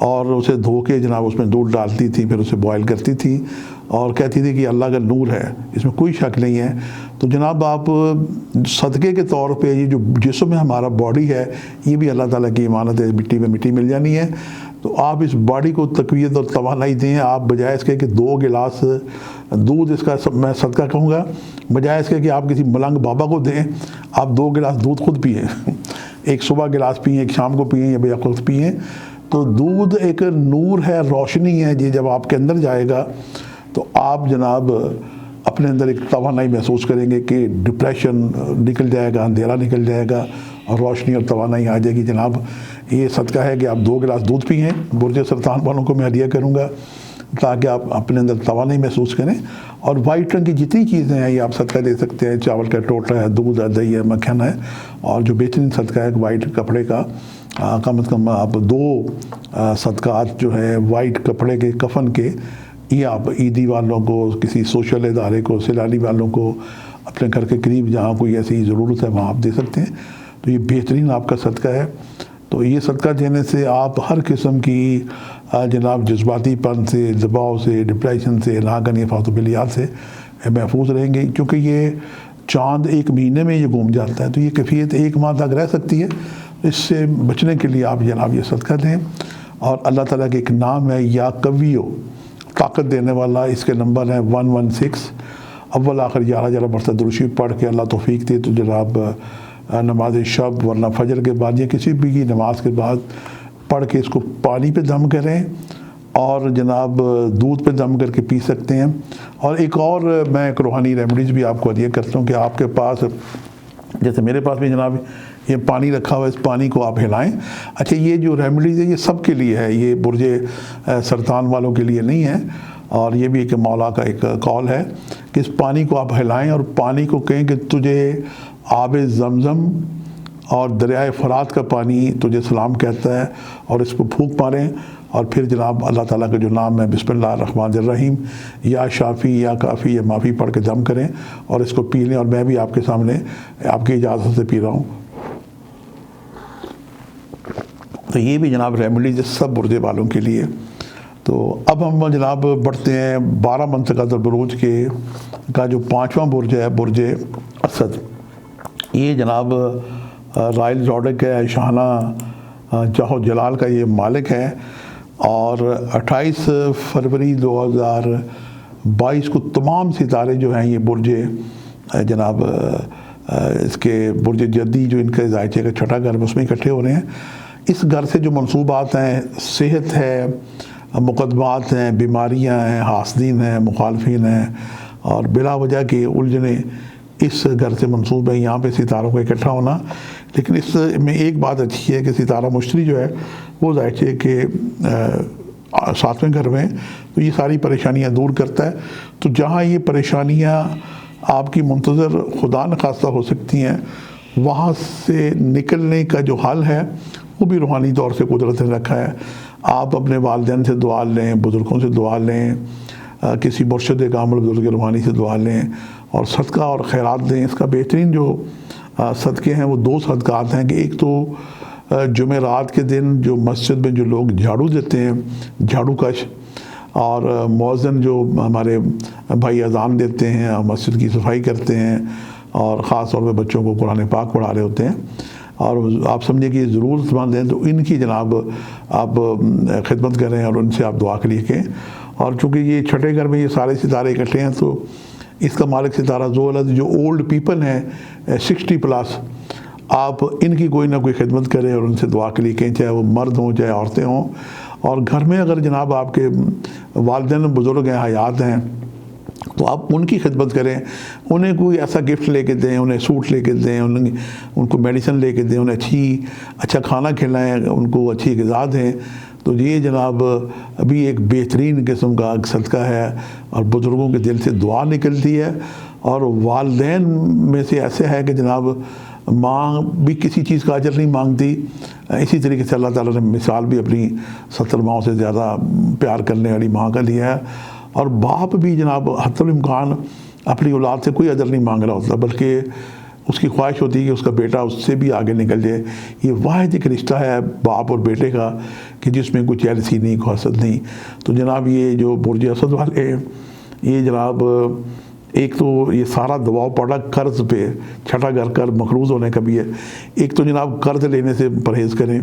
اور اسے دھو کے جناب اس میں دودھ ڈالتی تھی، پھر اسے بوائل کرتی تھی، اور کہتی تھی کہ اللہ کا نور ہے، اس میں کوئی شک نہیں ہے۔ تو جناب آپ صدقے کے طور پہ یہ جو جسم ہے ہمارا باڈی ہے، یہ بھی اللہ تعالیٰ کی امانت ہے، مٹی میں مٹی مل جانی ہے۔ تو آپ اس باڈی کو تقویت اور توانائی دیں، آپ بجائے اس کے کہ 2 گلاس دودھ اس کا میں صدقہ کہوں گا، بجائے اس کے کہ آپ کسی ملنگ بابا کو دیں، آپ 2 گلاس دودھ خود پئیں، ایک صبح گلاس پئیں، ایک شام کو پئیں یا بیک وقت پئیں۔ تو دودھ ایک نور ہے، روشنی ہے، یہ جب آپ کے اندر جائے گا تو آپ جناب اپنے اندر ایک توانائی محسوس کریں گے کہ ڈپریشن نکل جائے گا، اندھیرا نکل جائے گا اور روشنی اور توانائی آ جائے گی۔ جناب یہ صدقہ ہے کہ آپ 2 گلاس دودھ پئیں، برج سرطان والوں کو میں ہدیہ کروں گا تاکہ آپ اپنے اندر توانائی محسوس کریں۔ اور وائٹ رنگ کی جتنی چیزیں ہیں یہ آپ صدقہ دے سکتے ہیں، چاول کا ٹوٹا ہے، دودھ ہے، دہی ہے، مکھن ہے، اور جو بہترین صدقہ ہے وائٹ کپڑے کا، کم از کم آپ 2 صدقات جو ہے وائٹ کپڑے کے، کفن کے، یہ آپ عیدی والوں کو، کسی سوشل ادارے کو، سیلانی والوں کو، اپنے گھر کے قریب جہاں کوئی ایسی ضرورت ہے وہاں آپ دے سکتے ہیں۔ تو یہ بہترین آپ کا صدقہ ہے۔ تو یہ صدقہ دینے سے آپ ہر قسم کی جناب جذباتی پن سے، دباؤ سے، ڈپریشن سے، لاگن فاتو بلیات سے محفوظ رہیں گے، کیونکہ یہ چاند 1 مہینے میں یہ گھوم جاتا ہے، تو یہ کیفیت 1 ماہ تک رہ سکتی ہے۔ اس سے بچنے کے لیے آپ جناب یہ صدقہ دیں۔ اور اللہ تعالیٰ کے ایک نام ہے یا قویو، طاقت دینے والا، اس کے نمبر ہیں 116، اول آخر 11 مرتبہ درود شریف پڑھ کے اللہ توفیق دے تو جناب نماز شب ورنہ فجر کے بعد یا کسی بھی کی نماز کے بعد پڑھ کے اس کو پانی پہ دم کریں اور جناب دودھ پہ دم کر کے پی سکتے ہیں۔ اور ایک اور میں ایک روحانی ریمیڈیز بھی آپ کو ہدیہ کرتا ہوں کہ آپ کے پاس، جیسے میرے پاس بھی جناب یہ پانی رکھا ہوا ہے، اس پانی کو آپ ہلائیں۔ اچھا یہ جو ریمیڈیز ہے یہ سب کے لیے ہے، یہ برج سرطان والوں کے لیے نہیں ہے، اور یہ بھی ایک مولا کا ایک قول ہے کہ اس پانی کو آپ ہلائیں اور پانی کو کہیں کہ تجھے آب زمزم اور دریائے فرات کا پانی تجھے سلام کہتا ہے، اور اس کو پھونک ماریں، اور پھر جناب اللہ تعالیٰ کا جو نام ہے بسم اللہ الرحمن الرحیم، یا شافی یا کافی یا معافی پڑھ کے دم کریں اور اس کو پی لیں۔ اور میں بھی آپ کے سامنے آپ کی اجازت سے پی رہا ہوں۔ تو یہ بھی جناب ریمیڈیز سب برجے والوں کے لیے۔ تو اب ہم جناب بڑھتے ہیں 12 منطقہ البروج کے کا جو 5واں برج ہے، برج اسد۔ یہ جناب رائل زوڈک ہے، شاہانہ جاہ جلال کا یہ مالک ہے، اور 28 فروری 2022 کو تمام ستارے جو ہیں یہ برج جناب اس کے برج جدی جو ان کا ذائچے کا چھٹا گھر اس میں اکٹھے ہو رہے ہیں۔ اس گھر سے جو منصوبات ہیں، صحت ہے، مقدمات ہیں، بیماریاں ہیں، حاسدین ہیں، مخالفین ہیں، اور بلا وجہ کی الجھنیں اس گھر سے منسوب ہے، یہاں پہ ستاروں کا اکٹھا ہونا۔ لیکن اس میں ایک بات اچھی ہے کہ ستارہ مشتری جو ہے وہ ظاہر کہ 7ویں گھر میں، تو یہ ساری پریشانیاں دور کرتا ہے۔ تو جہاں یہ پریشانیاں آپ کی منتظر خدا نخواستہ ہو سکتی ہیں، وہاں سے نکلنے کا جو حل ہے وہ بھی روحانی طور سے قدرت نے رکھا ہے۔ آپ اپنے والدین سے دعا لیں، بزرگوں سے دعا لیں، کسی مرشد کامل بزرگ روحانی سے دعا لیں، اور صدقہ اور خیرات دیں۔ اس کا بہترین جو صدقے ہیں وہ 2 صدقات ہیں کہ ایک تو جمعرات کے دن جو مسجد میں جو لوگ جھاڑو دیتے ہیں، جھاڑو کش، اور مؤذن جو ہمارے بھائی اذان دیتے ہیں اور مسجد کی صفائی کرتے ہیں، اور خاص طور پہ بچوں کو قرآن پاک پڑھا رہے ہوتے ہیں، اور آپ سمجھیں کہ یہ ضرورت مند ہیں، تو ان کی جناب آپ خدمت کریں اور ان سے آپ دعا کے لیے کہیں۔ اور چونکہ یہ چھٹے گھر میں یہ سارے ستارے اکٹھے ہیں، تو اس کا مالک ستارہ ذوالفقار جو اولڈ پیپل ہیں 60+، آپ ان کی کوئی نہ کوئی خدمت کریں اور ان سے دعا کے لیے کہیں، چاہے وہ مرد ہوں چاہے عورتیں ہوں۔ اور گھر میں اگر جناب آپ کے والدین بزرگ ہیں، حیات ہیں، تو آپ ان کی خدمت کریں، انہیں کوئی ایسا گفٹ لے کے دیں، انہیں سوٹ لے کے دیں، ان کو میڈیسن لے کے دیں، انہیں اچھا کھانا کھلائیں، ان کو اچھی غذا دیں۔ تو یہ جناب ابھی ایک بہترین قسم کا صدقہ ہے، اور بزرگوں کے دل سے دعا نکلتی ہے۔ اور والدین میں سے ایسے ہے کہ جناب ماں بھی کسی چیز کا اجر نہیں مانگتی، اسی طریقے سے اللہ تعالیٰ نے مثال بھی اپنی 70 ماؤں سے زیادہ پیار کرنے والی ماں کا لیا ہے۔ اور باپ بھی جناب حتی الامکان اپنی اولاد سے کوئی اجر نہیں مانگ رہا ہوتا، بلکہ اس کی خواہش ہوتی ہے کہ اس کا بیٹا اس سے بھی آگے نکل جائے۔ یہ واحد ایک رشتہ ہے باپ اور بیٹے کا کہ جس میں کوئی جیلسی نہیں، کوئی حسد نہیں۔ تو جناب یہ جو برج اسد والے یہ جناب ایک تو یہ سارا دباؤ پڑا قرض پہ، چھٹا گھر کر مقروض ہونے کا بھی ہے۔ ایک تو جناب قرض لینے سے پرہیز کریں،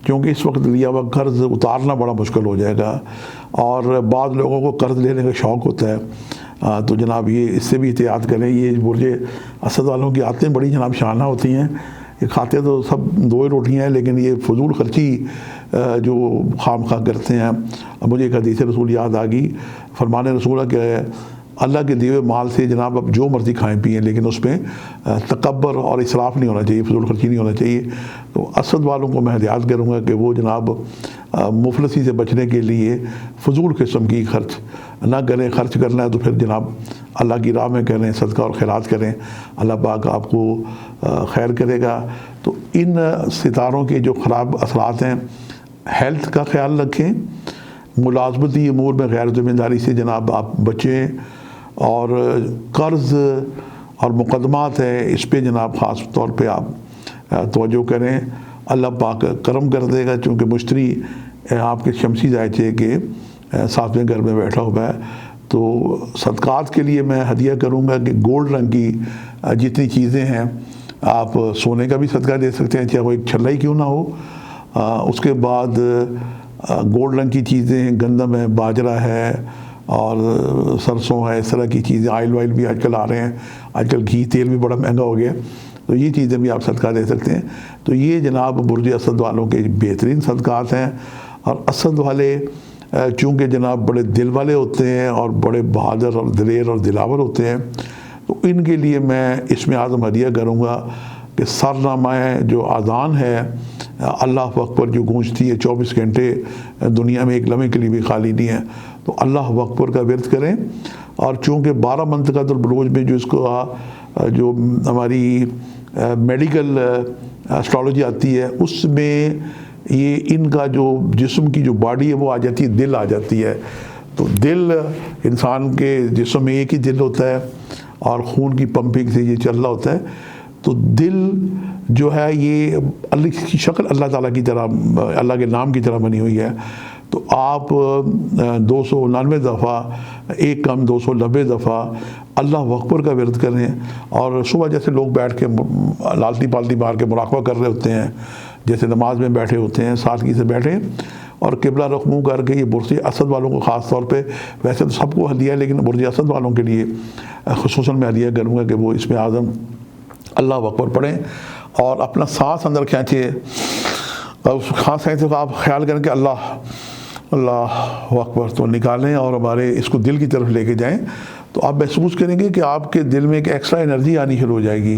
کیونکہ اس وقت لیا ہوا قرض اتارنا بڑا مشکل ہو جائے گا، اور بعض لوگوں کو قرض لینے کا شوق ہوتا ہے، تو جناب یہ اس سے بھی احتیاط کریں۔ یہ برج اسد والوں کی عادتیں بڑی جناب شانہ ہوتی ہیں، یہ کھاتے تو سب دو ہی روٹیاں ہیں، لیکن یہ فضول خرچی جو خام خواہ کرتے ہیں۔ مجھے ایک حدیث رسول یاد آ گئی، فرمان رسول ہے کہ اللہ کے دیے ہوئے مال سے جناب اب جو مرضی کھائیں پئیں، لیکن اس میں تکبر اور اسراف نہیں ہونا چاہیے، فضول خرچی نہیں ہونا چاہیے۔ تو اسد والوں کو میں ہدایت کروں گا کہ وہ جناب مفلسی سے بچنے کے لیے فضول قسم کی خرچ نہ کریں۔ خرچ کرنا ہے تو پھر جناب اللہ کی راہ میں کریں، صدقہ اور خیرات کریں، اللہ پاک آپ کو خیر کرے گا۔ تو ان ستاروں کے جو خراب اثرات ہیں، ہیلتھ کا خیال رکھیں، ملازمتی امور میں غیر ذمہ داری سے جناب آپ بچیں، اور قرض اور مقدمات ہے اس پہ جناب خاص طور پہ آپ توجہ کریں۔ اللہ پاک کرم کر دے گا، چونکہ مشتری آپ کے شمسی ذائچے کے ساتویں گھر میں بیٹھا ہوا ہے۔ تو صدقات کے لیے میں ہدیہ کروں گا کہ گولڈ رنگ کی جتنی چیزیں ہیں، آپ سونے کا بھی صدقہ دے سکتے ہیں، چاہے وہ ایک چھلا ہی کیوں نہ ہو۔ اس کے بعد گولڈ رنگ کی چیزیں، گندم ہے، باجرہ ہے اور سرسوں ہے، اس طرح کی چیزیں، آئل وائل بھی آج کل آ رہے ہیں، آج کل گھی تیل بھی بڑا مہنگا ہو گیا، تو یہ چیزیں بھی آپ صدقہ دے سکتے ہیں۔ تو یہ جناب برج اسد والوں کے بہترین صدقات ہیں۔ اور اسد والے چونکہ جناب بڑے دل والے ہوتے ہیں اور بڑے بہادر اور دلیر اور دلاور ہوتے ہیں، تو ان کے لیے میں اسم اعظم ہدیہ کروں گا کہ سرنامہ جو اذان ہے اللہ اکبر جو گونجتی ہے 24 گھنٹے، دنیا میں ایک لمحے کے لیے بھی خالی نہیں ہے، تو اللہ اکبر کا ورد کریں۔ اور چونکہ 12 منطقۃ البروج میں جو اس کو جو ہماری میڈیکل اسٹرالوجی آتی ہے، اس میں یہ ان کا جو جسم کی جو باڈی ہے وہ آ جاتی ہے، دل آ جاتی ہے۔ تو دل انسان کے جسم میں ایک ہی دل ہوتا ہے اور خون کی پمپنگ سے یہ چل رہا ہوتا ہے۔ تو دل جو ہے یہ اللہ کی شکل اللہ تعالیٰ کی طرح، اللہ کے نام کی طرح بنی ہوئی ہے۔ تو آپ 299 دفعہ، ایک کم 290 دفعہ اللہ اکبر کا ورد کریں، اور صبح جیسے لوگ بیٹھ کے لالتی پالتی مار کے مراقبہ کر رہے ہوتے ہیں، جیسے نماز میں بیٹھے ہوتے ہیں، سادگی سے بیٹھیں اور قبلہ رخ منہ کر کے۔ یہ برج اسد والوں کو خاص طور پہ، ویسے تو سب کو ہدیہ ہے، لیکن برج اسد والوں کے لیے خصوصاً میں ہدیہ کروں گا کہ وہ اسم اعظم اللہ اکبر پڑھیں اور اپنا سانس اندر کھینچیں۔ سانس کھینچتے تو آپ خیال کریں کہ اللہ اکبر تو نکالیں اور ہمارے اس کو دل کی طرف لے کے جائیں، تو آپ محسوس کریں گے کہ آپ کے دل میں ایک ایکسٹرا انرجی آنی شروع ہو جائے گی،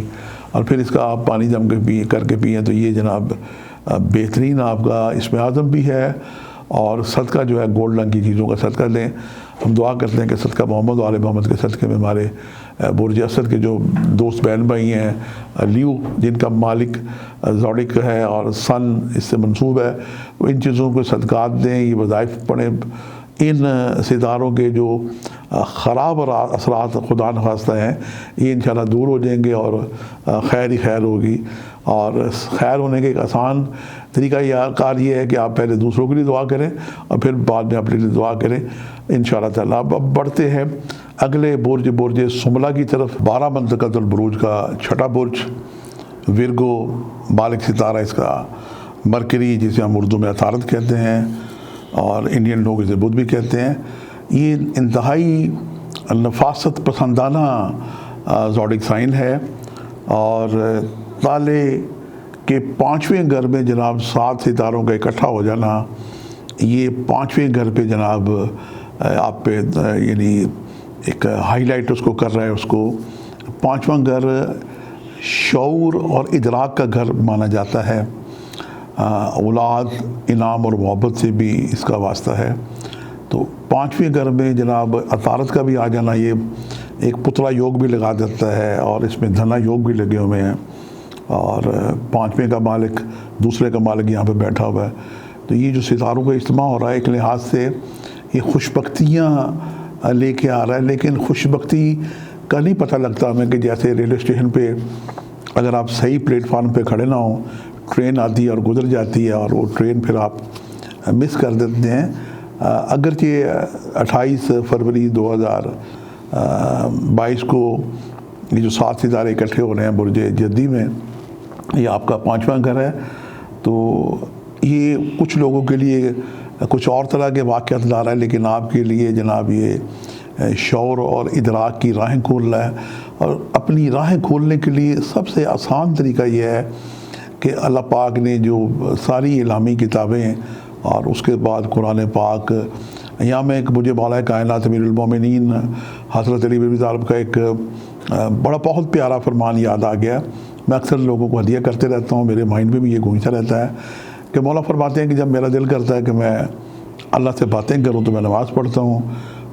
اور پھر اس کا آپ پانی جم کے کر کے پئیں۔ تو یہ جناب بہترین آپ کا اسم اعظم بھی ہے، اور صدقہ جو ہے گولڈ رنگ کی چیزوں کا صدقہ لیں۔ ہم دعا کرتے ہیں کہ صدقہ محمد و آل محمد کے صدقے میں ہمارے برج اسد کے جو دوست بہن بھائی ہیں، لیو جن کا مالک زوڈک ہے اور سن اس سے منسوب ہے، وہ ان چیزوں کو صدقات دیں، یہ وظائف پڑھیں۔ ان ستاروں کے جو خراب اور اثرات خدا نخواستہ ہیں، یہ انشاءاللہ دور ہو جائیں گے اور خیر ہی خیر ہوگی۔ اور خیر ہونے کے ایک آسان طریقہ یہ کار یہ ہے کہ آپ پہلے دوسروں کے لیے دعا کریں اور پھر بعد میں اپنے لیے دعا کریں انشاءاللہ تعالیٰ۔ اب بڑھتے ہیں اگلے برج سملہ کی طرف۔ 12 منطقۃ البروج کا چھٹا برج ورگو، مالک ستارہ اس کا مرکری، جسے ہم اردو میں عطارد کہتے ہیں اور انڈین لوگ اسے بدھ بھی کہتے ہیں۔ یہ انتہائی نفاست پسندانہ زوڈک سائن ہے، اور تالے کے 5ویں گھر میں جناب 7 ستاروں کا اکٹھا ہو جانا، یہ 5ویں گھر پہ جناب آپ پہ یعنی ایک ہائی لائٹ اس کو کر رہا ہے۔ اس کو 5واں گھر شعور اور ادراک کا گھر مانا جاتا ہے، اولاد، انعام اور محبت سے بھی اس کا واسطہ ہے۔ تو 5ویں گھر میں جناب عطارد کا بھی آ جانا، یہ ایک پتلا یوگ بھی لگا دیتا ہے، اور اس میں دھنا یوگ بھی لگے ہوئے ہیں، اور 5ویں کا مالک دوسرے کا مالک یہاں پہ بیٹھا ہوا ہے۔ تو یہ جو ستاروں کا اجتماع ہو رہا ہے، ایک لحاظ سے یہ خوش بختیاں لے کے آ رہا ہے، لیکن خوش بختی کا نہیں پتہ لگتا ہمیں کہ جیسے ریلوے اسٹیشن پہ اگر آپ صحیح پلیٹ فارم پہ کھڑے نہ ہوں، ٹرین آتی ہے اور گزر جاتی ہے اور وہ ٹرین پھر آپ مس کر دیتے ہیں، اگرچہ 28 فروری 2022 کو یہ جو 7 ستارے اکٹھے ہو رہے ہیں برج جدی میں، یہ آپ کا 5واں گھر ہے، تو یہ کچھ لوگوں کے لیے کچھ اور طرح کے واقعات لا رہا ہے، لیکن آپ کے لیے جناب یہ شعور اور ادراک کی راہیں کھول رہا ہے۔ اور اپنی راہیں کھولنے کے لیے سب سے آسان طریقہ یہ ہے کہ اللہ پاک نے جو ساری الہامی کتابیں اور اس کے بعد قرآن پاک، یہاں میں ایک مجھے بالا کائنات امیر المومنین حضرت علی بن ابی طالب کا ایک بڑا بہت پیارا فرمان یاد آ گیا، میں اکثر لوگوں کو ہدیہ کرتے رہتا ہوں، میرے مائنڈ میں بھی یہ گونجتا رہتا ہے کہ مولا فرماتے ہیں کہ جب میرا دل کرتا ہے کہ میں اللہ سے باتیں کروں تو میں نماز پڑھتا ہوں،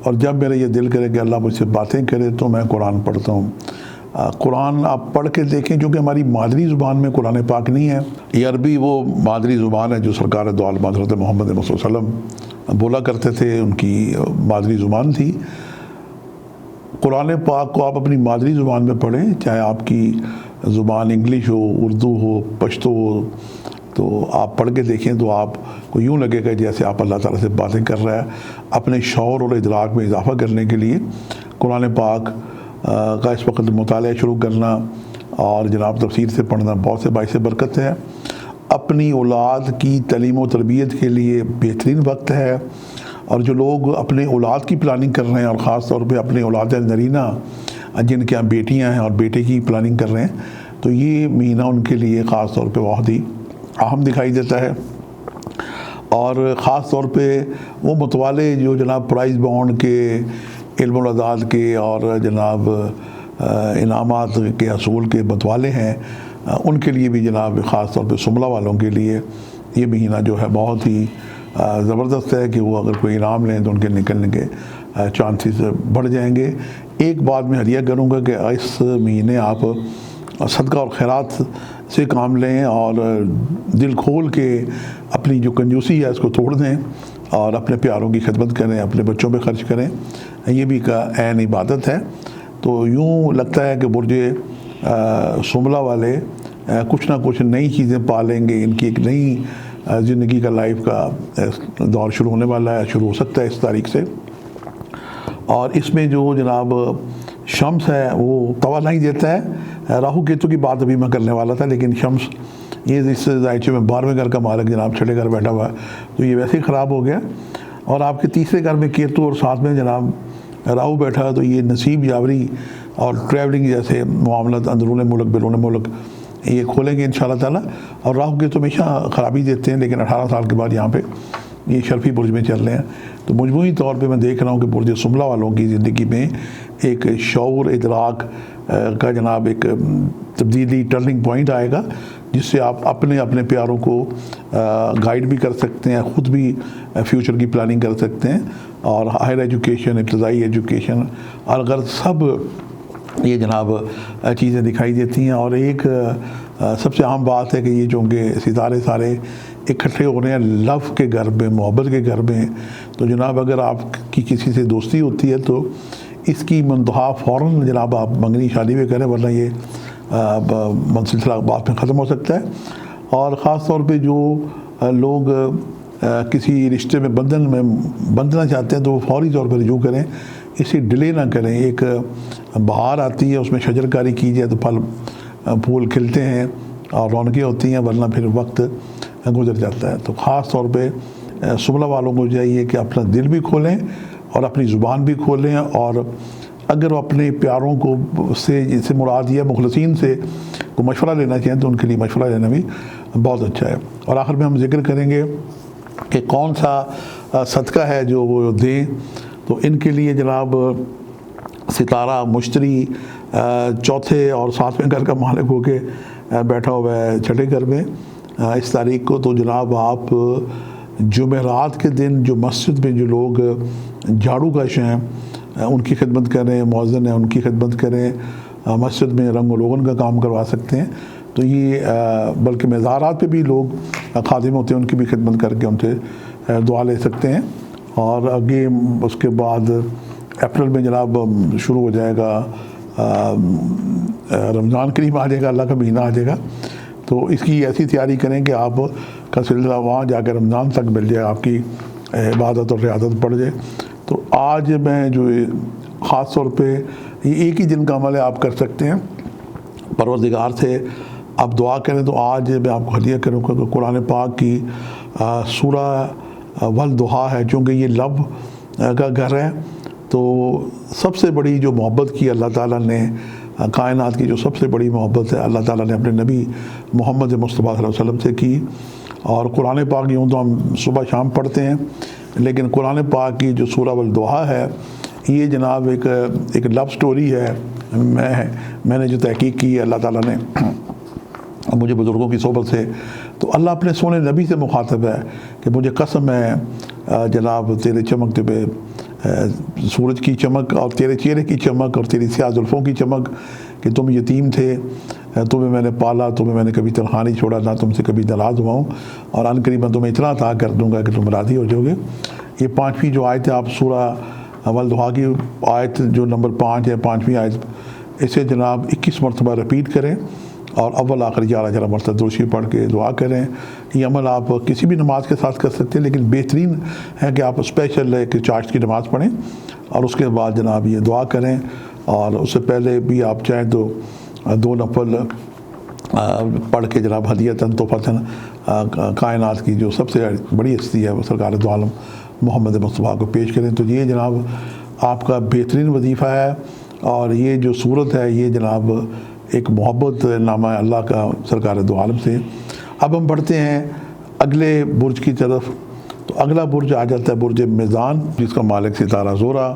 اور جب میرا یہ دل کرے کہ اللہ مجھ سے باتیں کرے تو میں قرآن پڑھتا ہوں۔ قرآن آپ پڑھ کے دیکھیں، چونکہ ہماری مادری زبان میں قرآن پاک نہیں ہے، یہ عربی وہ مادری زبان ہے جو سرکار دو عالم حضرت محمد صلی اللہ علیہ وسلم بولا کرتے تھے، ان کی مادری زبان تھی۔ قرآن پاک کو آپ اپنی مادری زبان میں پڑھیں، چاہے آپ کی زبان انگلش ہو، اردو ہو، پشتو ہو، تو آپ پڑھ کے دیکھیں تو آپ کو یوں لگے گا جیسے آپ اللہ تعالیٰ سے باتیں کر رہا ہے۔ اپنے شعور اور ادراک میں اضافہ کرنے کے لیے قرآن پاک کا اس وقت مطالعہ شروع کرنا اور جناب تفسیر سے پڑھنا بہت سے باعث برکت ہے۔ اپنی اولاد کی تعلیم و تربیت کے لیے بہترین وقت ہے، اور جو لوگ اپنے اولاد کی پلاننگ کر رہے ہیں، اور خاص طور پہ اپنے اولاد نرینہ جن کے یہاں بیٹیاں ہیں اور بیٹے کی پلاننگ کر رہے ہیں، تو یہ مہینہ ان کے لیے خاص طور پہ بہت ہی اہم دکھائی دیتا ہے۔ اور خاص طور پہ وہ متوالے جو جناب پرائز بانڈ کے، علم الاعداد کے اور جناب انعامات کے حصول کے متوالے ہیں، ان کے لیے بھی جناب خاص طور پہ سملہ والوں کے لیے یہ مہینہ جو ہے بہت ہی زبردست ہے کہ وہ اگر کوئی انعام لیں تو ان کے نکلنے کے چانسز بڑھ جائیں گے۔ ایک بات میں ہدیہ کروں گا کہ اس مہینے آپ صدقہ اور خیرات سے کام لیں، اور دل کھول کے اپنی جو کنجوسی ہے اس کو توڑ دیں، اور اپنے پیاروں کی خدمت کریں، اپنے بچوں پہ خرچ کریں، یہ بھی کا عین عبادت ہے۔ تو یوں لگتا ہے کہ برج سملہ والے کچھ نہ کچھ نئی چیزیں پالیں گے، ان کی ایک نئی زندگی کا لائف کا دور شروع ہونے والا ہے، شروع ہو سکتا ہے اس تاریخ سے۔ اور اس میں جو جناب شمس ہے وہ توانائی دیتا ہے، راہو کیتو کی بات ابھی میں کرنے والا تھا، لیکن شمس یہ اس سے ظاہر میں 12ویں گھر کا مالک جناب 6 گھر بیٹھا ہوا ہے، تو یہ ویسے ہی خراب ہو گیا۔ اور آپ کے 3 گھر میں کیتو اور 7 میں جناب راہو بیٹھا ہے، تو یہ نصیب یاوری اور ٹریولنگ جیسے معاملات اندرون ملک بیرون ملک یہ کھولیں گے انشاءاللہ تعالیٰ۔ اور راہو کیتو ہمیشہ خرابی دیتے ہیں، لیکن 18 سال کے بعد یہاں پہ یہ شرفی برج میں چل رہے ہیں، تو مجموعی طور پہ میں دیکھ رہا ہوں کہ برج سملہ والوں کی زندگی میں ایک شعور ادراک کا جناب ایک تبدیلی ٹرننگ پوائنٹ آئے گا، جس سے آپ اپنے پیاروں کو گائیڈ بھی کر سکتے ہیں، خود بھی فیوچر کی پلاننگ کر سکتے ہیں، اور ہائر ایجوکیشن، ابتدائی ایجوکیشن اور اگر سب یہ جناب چیزیں دکھائی دیتی ہیں۔ اور ایک سب سے عام بات ہے کہ یہ چونکہ ستارے سارے اکٹھے ہو رہے ہیں لو کے گھر میں، محبت کے گھر میں، تو جناب اگر آپ کی کسی سے دوستی ہوتی ہے تو اس کی منتہا فوراً جناب آپ منگنی شادی میں کریں، ورنہ یہ سلسلہ بات میں ختم ہو سکتا ہے۔ اور خاص طور پہ جو لوگ کسی رشتے میں بندھنا چاہتے ہیں تو وہ فوری طور پر رجوع کریں، اسے ڈیلے نہ کریں۔ ایک بہار آتی ہے، اس میں شجر کاری کی جائے تو پھل پھول کھلتے ہیں اور رونقیں ہوتی ہیں، ورنہ پھر وقت گزر جاتا ہے۔ تو خاص طور پہ سملہ والوں کو چاہیے کہ اپنا دل بھی کھولیں اور اپنی زبان بھی کھولیں، اور اگر وہ اپنے پیاروں کو سے جس سے مراد یہ مخلصین سے کو مشورہ لینا چاہیں تو ان کے لیے مشورہ لینا بھی بہت اچھا ہے۔ اور آخر میں ہم ذکر کریں گے کہ کون سا صدقہ ہے جو وہ دیں، تو ان کے لیے جناب ستارہ مشتری 4 اور 7ویں گھر کا مالک ہو کے بیٹھا ہوا ہے 6 گھر میں اس تاریخ کو، تو جناب آپ جمعرات کے دن جو مسجد میں جو لوگ جھاڑو کش ہیں ان کی خدمت کریں، مؤذن ہیں ان کی خدمت کریں، مسجد میں رنگ و روغن کا کام کروا سکتے ہیں، تو یہ بلکہ مزارات پہ بھی لوگ خادم ہوتے ہیں، ان کی بھی خدمت کر کے ان سے دعا لے سکتے ہیں۔ اور آگے اس کے بعد اپریل میں جناب شروع ہو جائے گا رمضان کریم آ جائے گا، اللہ کا مہینہ آ جائے گا، تو اس کی ایسی تیاری کریں کہ آپ کا سلسلہ وہاں جا کے رمضان تک مل جائے، آپ کی عبادت اور ریاضت بڑھ جائے۔ تو آج میں جو خاص طور پہ یہ ایک ہی دن کا عمل ہے، آپ کر سکتے ہیں، پروردگار سے آپ دعا کریں۔ تو آج میں آپ کو ہدیہ کروں گا کہ قرآن پاک کی سورہ والضحیٰ ہے، چونکہ یہ لب کا گھر ہے، تو سب سے بڑی جو محبت کی اللہ تعالیٰ نے، کائنات کی جو سب سے بڑی محبت ہے اللہ تعالیٰ نے اپنے نبی محمد مصطفیٰ صلی اللہ علیہ وسلم سے کی۔ اور قرآن پاک یوں تو ہم صبح شام پڑھتے ہیں، لیکن قرآن پاک کی جو سورہ والضحیٰ ہے یہ جناب ایک لو سٹوری ہے۔ میں نے جو تحقیق کی ہے اللہ تعالیٰ نے مجھے بزرگوں کی صحبت سے، تو اللہ اپنے سونے نبی سے مخاطب ہے کہ مجھے قسم ہے جناب تیرے چمکتے پہ سورج کی چمک اور تیرے چہرے کی چمک اور تیری سیاہ زلفوں کی چمک، کہ تم یتیم تھے، تمہیں میں نے پالا، تمہیں میں نے کبھی تنہا نہیں چھوڑا، نہ تم سے کبھی ناراض ہوا ہوں، اور ان قریب میں تمہیں اتنا عطا کر دوں گا کہ تم راضی ہو جاؤ گے۔ یہ 5ویں جو آیت ہے، آپ سورہ والضحیٰ کی آیت جو نمبر 5 ہے، 5ویں آیت، اسے جناب 21 مرتبہ رپیٹ کریں اور اول آخر 11 مرتبہ درود شریف پڑھ کے دعا کریں۔ یہ عمل آپ کسی بھی نماز کے ساتھ کر سکتے ہیں، لیکن بہترین ہے کہ آپ اسپیشل ایک چارج کی نماز پڑھیں اور اس کے بعد جناب یہ دعا کریں، اور اس سے پہلے بھی آپ چاہیں تو 2 نفل پڑھ کے جناب ہدیتاً تحفتاً کائنات کی جو سب سے بڑی ہستی ہے وہ سرکار دو عالم محمد مصطفیٰ کو پیش کریں۔ تو یہ جناب آپ کا بہترین وظیفہ ہے، اور یہ جو صورت ہے یہ جناب ایک محبت نامہ اللہ کا سرکار دو عالم سے۔ اب ہم بڑھتے ہیں اگلے برج کی طرف۔ تو اگلا برج آ جاتا ہے برج میزان، جس کا مالک ستارہ زورا،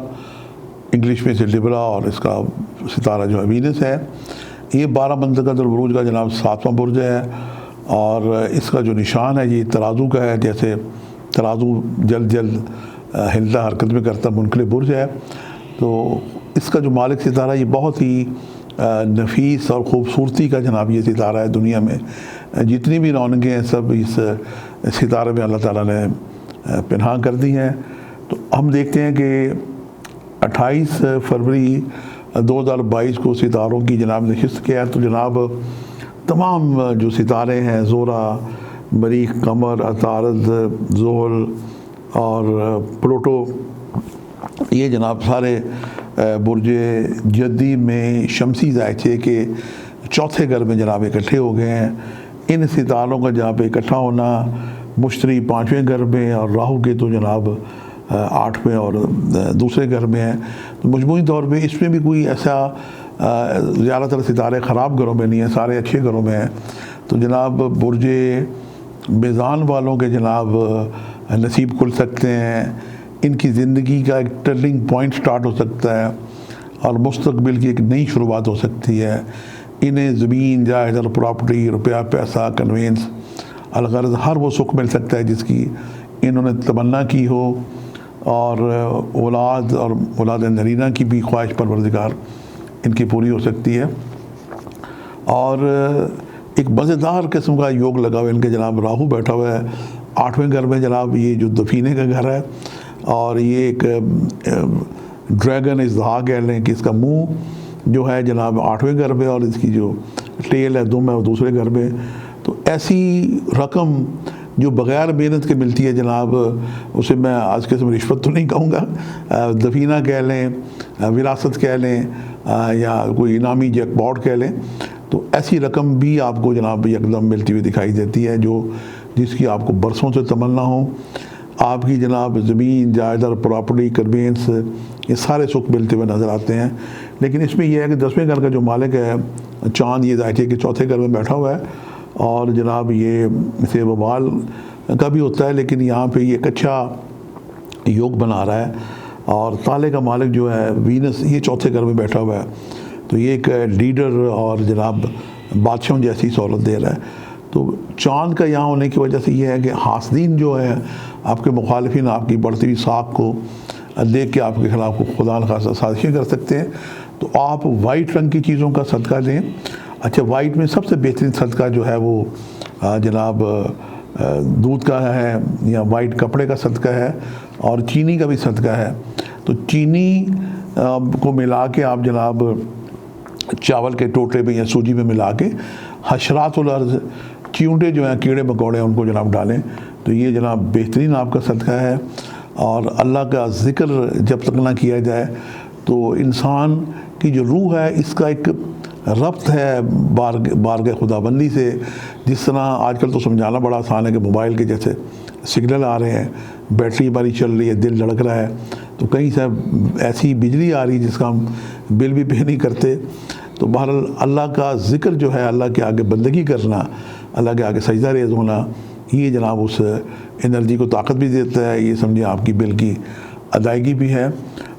انگلش میں سے لبرا، اور اس کا ستارہ جو ہے وینس ہے۔ یہ 12 منطقۃ البروج کا جناب 7واں برج ہے، اور اس کا جو نشان ہے یہ ترازو کا ہے، جیسے ترازو جلد ہلتا حرکت میں کرتا منقلب برج ہے۔ تو اس کا جو مالک ستارہ یہ بہت ہی نفیس اور خوبصورتی کا جناب یہ ستارہ ہے۔ دنیا میں جتنی بھی رونقیں ہیں سب اس ستارے میں اللہ تعالیٰ نے پنہاں کر دی ہیں۔ تو ہم دیکھتے ہیں کہ 28 فروری 2022 کو ستاروں کی جناب نشست کیا ہے۔ تو جناب تمام جو ستارے ہیں، زورا، مریخ، قمر، عطارد، زحل اور پلوٹو، یہ جناب سارے برج جدی میں شمسی ذائچے کے چوتھے گھر میں جناب اکٹھے ہو گئے ہیں۔ ان ستاروں کا جہاں پہ اکٹھا ہونا، مشتری 5ویں گھر میں اور راہو کیتو جناب 8ویں اور دوسرے گھر میں ہیں۔ تو مجموعی طور پہ اس میں بھی کوئی ایسا زیادہ تر ستارے خراب گھروں میں نہیں ہیں، سارے اچھے گھروں میں ہیں۔ تو جناب برج میزان والوں کے جناب نصیب کھل سکتے ہیں، ان کی زندگی کا ایک ٹرننگ پوائنٹ سٹارٹ ہو سکتا ہے، اور مستقبل کی ایک نئی شروعات ہو سکتی ہے۔ انہیں زمین، جائیداد، پراپرٹی، روپیہ، پیسہ، کنوینس، الغرض ہر وہ سکھ مل سکتا ہے جس کی انہوں نے تمنا کی ہو، اور اولاد اور اولاد نرینہ کی بھی خواہش پروردگار ان کی پوری ہو سکتی ہے۔ اور ایک مزیدار قسم کا یوگ لگا ہوا ہے، ان کے جناب راہو بیٹھا ہوا ہے 8ویں گھر میں، جناب یہ جو دفینے کا گھر ہے، اور یہ ایک ڈریگن اژدہا کہہ لیں کہ اس کا منہ جو ہے جناب 8ویں گھر میں، اور اس کی جو ٹیل ہے دم ہے وہ دوسرے گھر میں۔ تو ایسی رقم جو بغیر محنت کے ملتی ہے جناب، اسے میں آج کے سمے رشوت تو نہیں کہوں گا، دفینہ کہہ لیں، وراثت کہہ لیں، یا کوئی انعامی جیک پاٹ کہہ لیں، تو ایسی رقم بھی آپ کو جناب یکدم ملتی ہوئی دکھائی دیتی ہے، جس کی آپ کو برسوں سے تمنا ہو۔ آپ کی جناب زمین، جائیداد، پراپرٹی، کنوینس، یہ سارے سکھ ملتے ہوئے نظر آتے ہیں۔ لیکن اس میں یہ ہے کہ 10ویں گھر کا جو مالک ہے چاند، یہ ذائچے کے چوتھے گھر میں بیٹھا ہوا ہے، اور جناب یہ اسے وبال کا بھی ہوتا ہے، لیکن یہاں پہ یہ ایک اچھا یوگ بنا رہا ہے۔ اور تالے کا مالک جو ہے وینس، یہ چوتھے گھر میں بیٹھا ہوا ہے، تو یہ ایک لیڈر اور جناب بادشاہوں جیسی سہولت دے رہا ہے۔ تو چاند کا یہاں ہونے کی وجہ سے یہ ہے کہ حاسدین جو ہے، آپ کے مخالفین آپ کی بڑھتی ہوئی ساکھ کو دیکھ کے آپ کے خلاف خدا نخواستہ سازشیں کر سکتے ہیں۔ تو آپ وائٹ رنگ کی چیزوں کا صدقہ دیں۔ اچھا، وائٹ میں سب سے بہترین صدقہ جو ہے وہ جناب دودھ کا ہے، یا وائٹ کپڑے کا صدقہ ہے، اور چینی کا بھی صدقہ ہے۔ تو چینی کو ملا کے آپ جناب چاول کے ٹوٹے میں یا سوجی میں ملا کے حشرات الارض، چیونٹے جو ہیں، کیڑے مکوڑے، ان کو جناب ڈالیں، تو یہ جناب بہترین آپ کا صدقہ ہے. اور اللہ کا ذکر جب تک نہ کیا جائے تو انسان کی جو روح ہے اس کا ایک ربط ہے بارگاہ خدا بندی سے. جس طرح آج کل تو سمجھانا بڑا آسان ہے کہ موبائل کے جیسے سگنل آ رہے ہیں, بیٹری ہماری چل رہی ہے, دل دھڑک رہا ہے, تو کہیں سے ایسی بجلی آ رہی ہے جس کا ہم بل بھی پے نہیں کرتے. تو بہرحال اللہ کا ذکر جو ہے, اللہ کے آگے بندگی کرنا, اللہ کے آگے سجدہ ریز ہونا, یہ جناب اس انرجی کو طاقت بھی دیتا ہے. یہ سمجھیں آپ کی بل کی ادائیگی بھی ہے.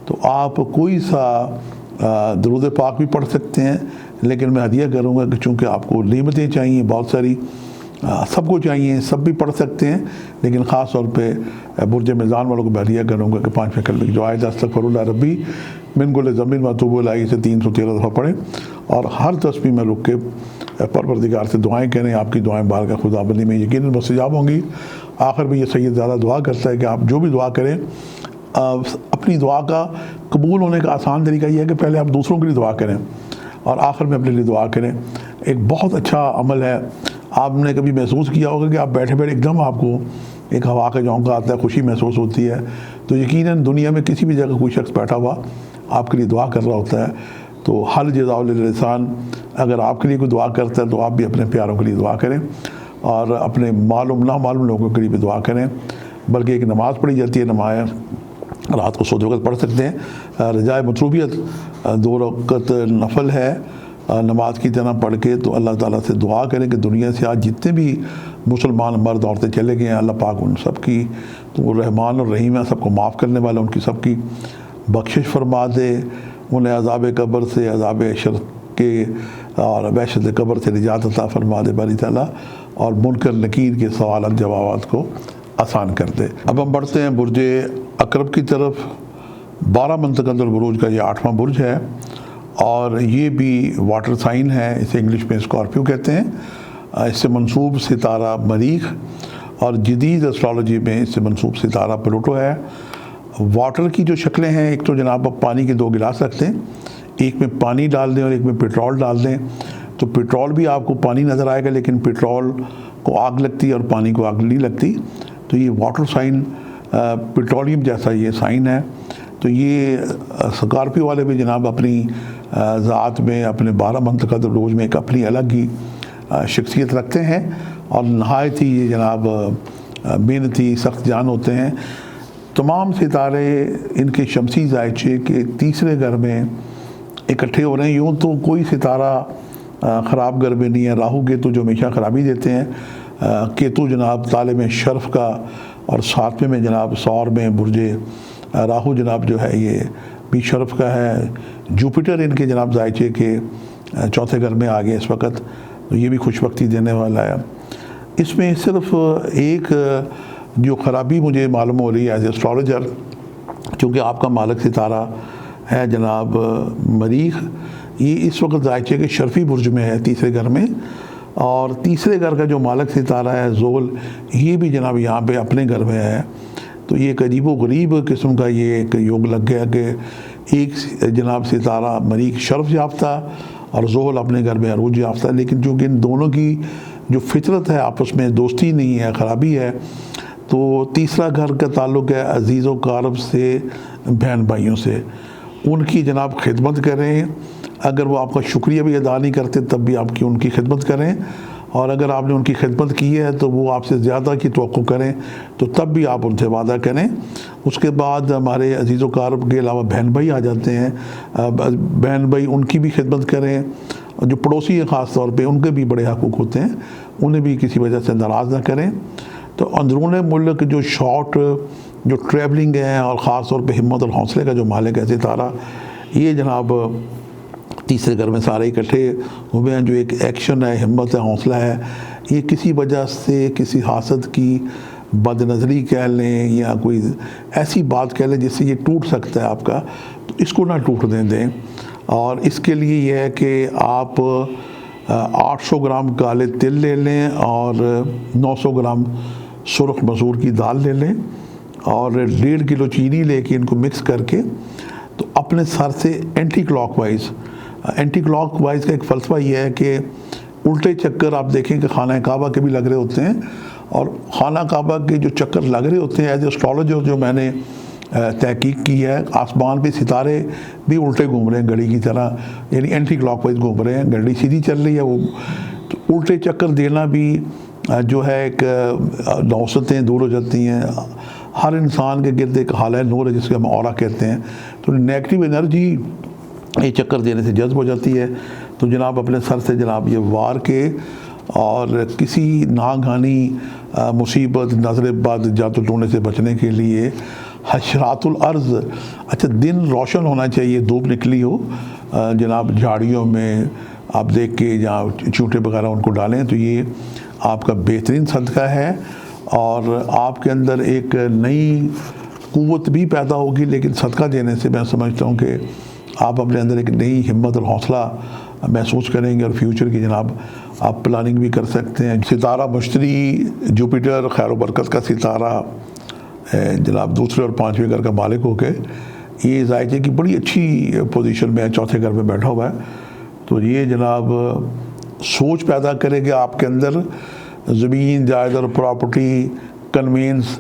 تو آپ کوئی سا درود پاک بھی پڑھ سکتے ہیں, لیکن میں ہدیہ کروں گا کہ چونکہ آپ کو نعمتیں چاہیے بہت ساری, سب کو چاہیے, سب بھی پڑھ سکتے ہیں, لیکن خاص طور پہ برج میزان والوں کو میں ہدیہ کروں گا کہ 5ویں کلمے کی جو آیت استغفر اللہ ربی من کل ذنب واتوب الیہ سے 313 دفعہ پڑھیں, اور ہر تسبیح میں رک کے پروردگار سے دعائیں کریں. آپ کی دعائیں بارگاہ خدا بندی میں یقیناً مستجاب ہوں گی. آخر میں یہ سید زیادہ دعا کرتا ہے کہ آپ جو بھی دعا کریں, اپنی دعا کا قبول ہونے کا آسان طریقہ یہ ہے کہ پہلے آپ دوسروں کے لیے دعا کریں اور آخر میں اپنے لیے دعا کریں. ایک بہت اچھا عمل ہے. آپ نے کبھی محسوس کیا ہوگا کہ آپ بیٹھے بیٹھے ایک دم آپ کو ایک ہوا کا جھونکا آتا ہے, خوشی محسوس ہوتی ہے, تو یقیناً دنیا میں کسی بھی جگہ کوئی شخص بیٹھا ہوا آپ کے لیے دعا کر رہا ہوتا ہے. تو حل جزاء للإحسان, اگر آپ کے لیے کوئی دعا کرتا ہے تو آپ بھی اپنے پیاروں کے لیے دعا کریں, اور اپنے معلوم نامعلوم لوگوں کے لیے بھی دعا کریں. بلکہ ایک نماز پڑھی جاتی ہے, نماز رات کو سوتے وقت پڑھ سکتے ہیں, رجائے مطلوبیت 2 رکعت نفل ہے نماز کی طرح پڑھ کے. تو اللہ تعالیٰ سے دعا کریں کہ دنیا سے آج جتنے بھی مسلمان مرد عورتیں چلے گئے ہیں, اللہ پاک ان سب کی, تو وہ رحمان اور رحیم ہے, سب کو معاف کرنے والا, ان کی سب کی بخشش فرما دے. انہیں عذاب قبر سے, عذاب شر کے اور وحشت قبر سے نجات عطا فرما دے باری تعالیٰ, اور منکر نکیر کے سوالات جوابات کو آسان کر دے. اب ہم بڑھتے ہیں برج عقرب کی طرف. 12 منتقل البروج کا یہ 8واں برج ہے, اور یہ بھی واٹر سائن ہے. اسے انگلش میں اسکارپیو کہتے ہیں. اس سے منسوب ستارہ مریخ, اور جدید اسٹرالوجی میں اس سے منسوب ستارہ پلوٹو ہے. واٹر کی جو شکلیں ہیں, ایک تو جناب آپ پانی کے 2 گلاس رکھتے ہیں, ایک میں پانی ڈال دیں اور ایک میں پیٹرول ڈال دیں. تو پیٹرول بھی آپ کو پانی نظر آئے گا, لیکن پیٹرول کو آگ لگتی ہے اور پانی کو آگ نہیں لگتی. تو یہ واٹر سائن پیٹرولیم جیسا یہ سائن ہے. تو یہ اسکارپیو والے بھی جناب اپنی ذات میں, اپنے 12 منتقل البروج میں ایک اپنی الگ ہی شخصیت رکھتے ہیں, اور نہایت ہی یہ جناب محنتی سخت جان ہوتے ہیں. تمام ستارے ان کے شمسی زائچے کے تیسرے گھر میں اکٹھے ہو رہے ہیں. یوں تو کوئی ستارہ خراب گھر میں نہیں ہے. راہو کیتو جو ہمیشہ خرابی دیتے ہیں. کیتو جناب طالب شرف کا, اور 7ویں میں جناب سور میں برج راہو جناب جو ہے یہ بھی شرف کا ہے. جوپیٹر ان کے جناب زائچے کے 4تھے گھر میں آ گئے اس وقت, تو یہ بھی خوش بختی دینے والا ہے. اس میں صرف ایک جو خرابی مجھے معلوم ہو رہی ہے ایز اے اسٹرالوجر, چونکہ آپ کا مالک ستارہ ہے جناب مریخ, یہ اس وقت زائچے کے شرفی برج میں ہے 3رے گھر میں, اور 3رے گھر کا جو مالک ستارہ ہے زول, یہ بھی جناب یہاں پہ اپنے گھر میں ہے. تو یہ ایک عجیب و غریب قسم کا یہ ایک یوگ لگ گیا کہ ایک جناب ستارہ مریخ شرف یافتہ اور زحل اپنے گھر میں عروج یافتہ, لیکن چونکہ ان دونوں کی جو فطرت ہے آپس میں دوستی نہیں ہے, خرابی ہے. تو 3را گھر کا تعلق ہے عزیز و قارب سے, بہن بھائیوں سے. ان کی جناب خدمت کریں, اگر وہ آپ کا شکریہ بھی ادا نہیں کرتے تب بھی آپ کی ان کی خدمت کریں, اور اگر آپ نے ان کی خدمت کی ہے تو وہ آپ سے زیادہ کی توقع کریں تو تب بھی آپ ان سے وعدہ کریں. اس کے بعد ہمارے عزیز و قارب کے علاوہ بہن بھائی آ جاتے ہیں. بہن بھائی ان کی بھی خدمت کریں, جو پڑوسی ہیں خاص طور پہ ان کے بھی بڑے حقوق ہوتے ہیں, انہیں بھی کسی وجہ سے ناراض نہ کریں. تو اندرون ملک جو شارٹ جو ٹریولنگ ہے, اور خاص طور پہ ہمت اور حوصلے کا جو مالک ہے ستارہ, یہ جناب 3رے گھر میں سارے اکٹھے ہوئے ہیں. جو ایک ایکشن ہے, ہمت ہے, حوصلہ ہے, یہ کسی وجہ سے کسی حاسد کی بد نظری کہہ لیں یا کوئی ایسی بات کہہ لیں جس سے یہ ٹوٹ سکتا ہے آپ کا, تو اس کو نہ ٹوٹنے دیں. اور اس کے لیے یہ ہے کہ آپ 800 گرام کالے تل لے لیں اور 900 گرام سرخ مسور کی دال لے لیں, اور 1.5 کلو چینی لے کے ان کو مکس کر کے تو اپنے سر سے اینٹی کلاک وائز کا ایک فلسفہ یہ ہے کہ الٹے چکر آپ دیکھیں کہ خانہ کعبہ کے بھی لگ رہے ہوتے ہیں, اور خانہ کعبہ کے جو چکر لگ رہے ہوتے ہیں ایز اے اسٹرالوجر جو میں نے تحقیق کی ہے، آسمان پہ ستارے بھی الٹے گھوم رہے ہیں گھڑی کی طرح، یعنی اینٹی کلاک وائز گھوم رہے ہیں، گھڑی سیدھی چل رہی ہے، وہ الٹے چکر دینا بھی جو ہے ایک نوستیں دور ہو جاتی ہیں. ہر انسان کے گرد ایک حالہ نور ہے جس کو ہم اورا کہتے ہیں، تو نیگیٹو انرجی یہ چکر دینے سے جذب ہو جاتی ہے. تو جناب اپنے سر سے جناب یہ وار کے اور کسی ناگہانی مصیبت، نظر بد، جادو ٹونے سے بچنے کے لیے حشرات الارض، اچھا دن روشن ہونا چاہیے، دھوپ نکلی ہو، جناب جھاڑیوں میں آپ دیکھ کے جہاں چونٹے وغیرہ ان کو ڈالیں، تو یہ آپ کا بہترین صدقہ ہے اور آپ کے اندر ایک نئی قوت بھی پیدا ہوگی. لیکن صدقہ دینے سے میں سمجھتا ہوں کہ آپ اپنے اندر ایک نئی ہمت اور حوصلہ محسوس کریں گے اور فیوچر کی جناب آپ پلاننگ بھی کر سکتے ہیں. ستارہ مشتری جوپیٹر خیر و برکت کا ستارہ جناب دوسرے اور پانچویں گھر کا مالک ہو کے یہ ذائقے کی بڑی اچھی پوزیشن میں چوتھے گھر میں بیٹھا ہوا ہے. تو یہ جناب سوچ پیدا کرے گا آپ کے اندر زمین جائیداد اور پراپرٹی کنوینس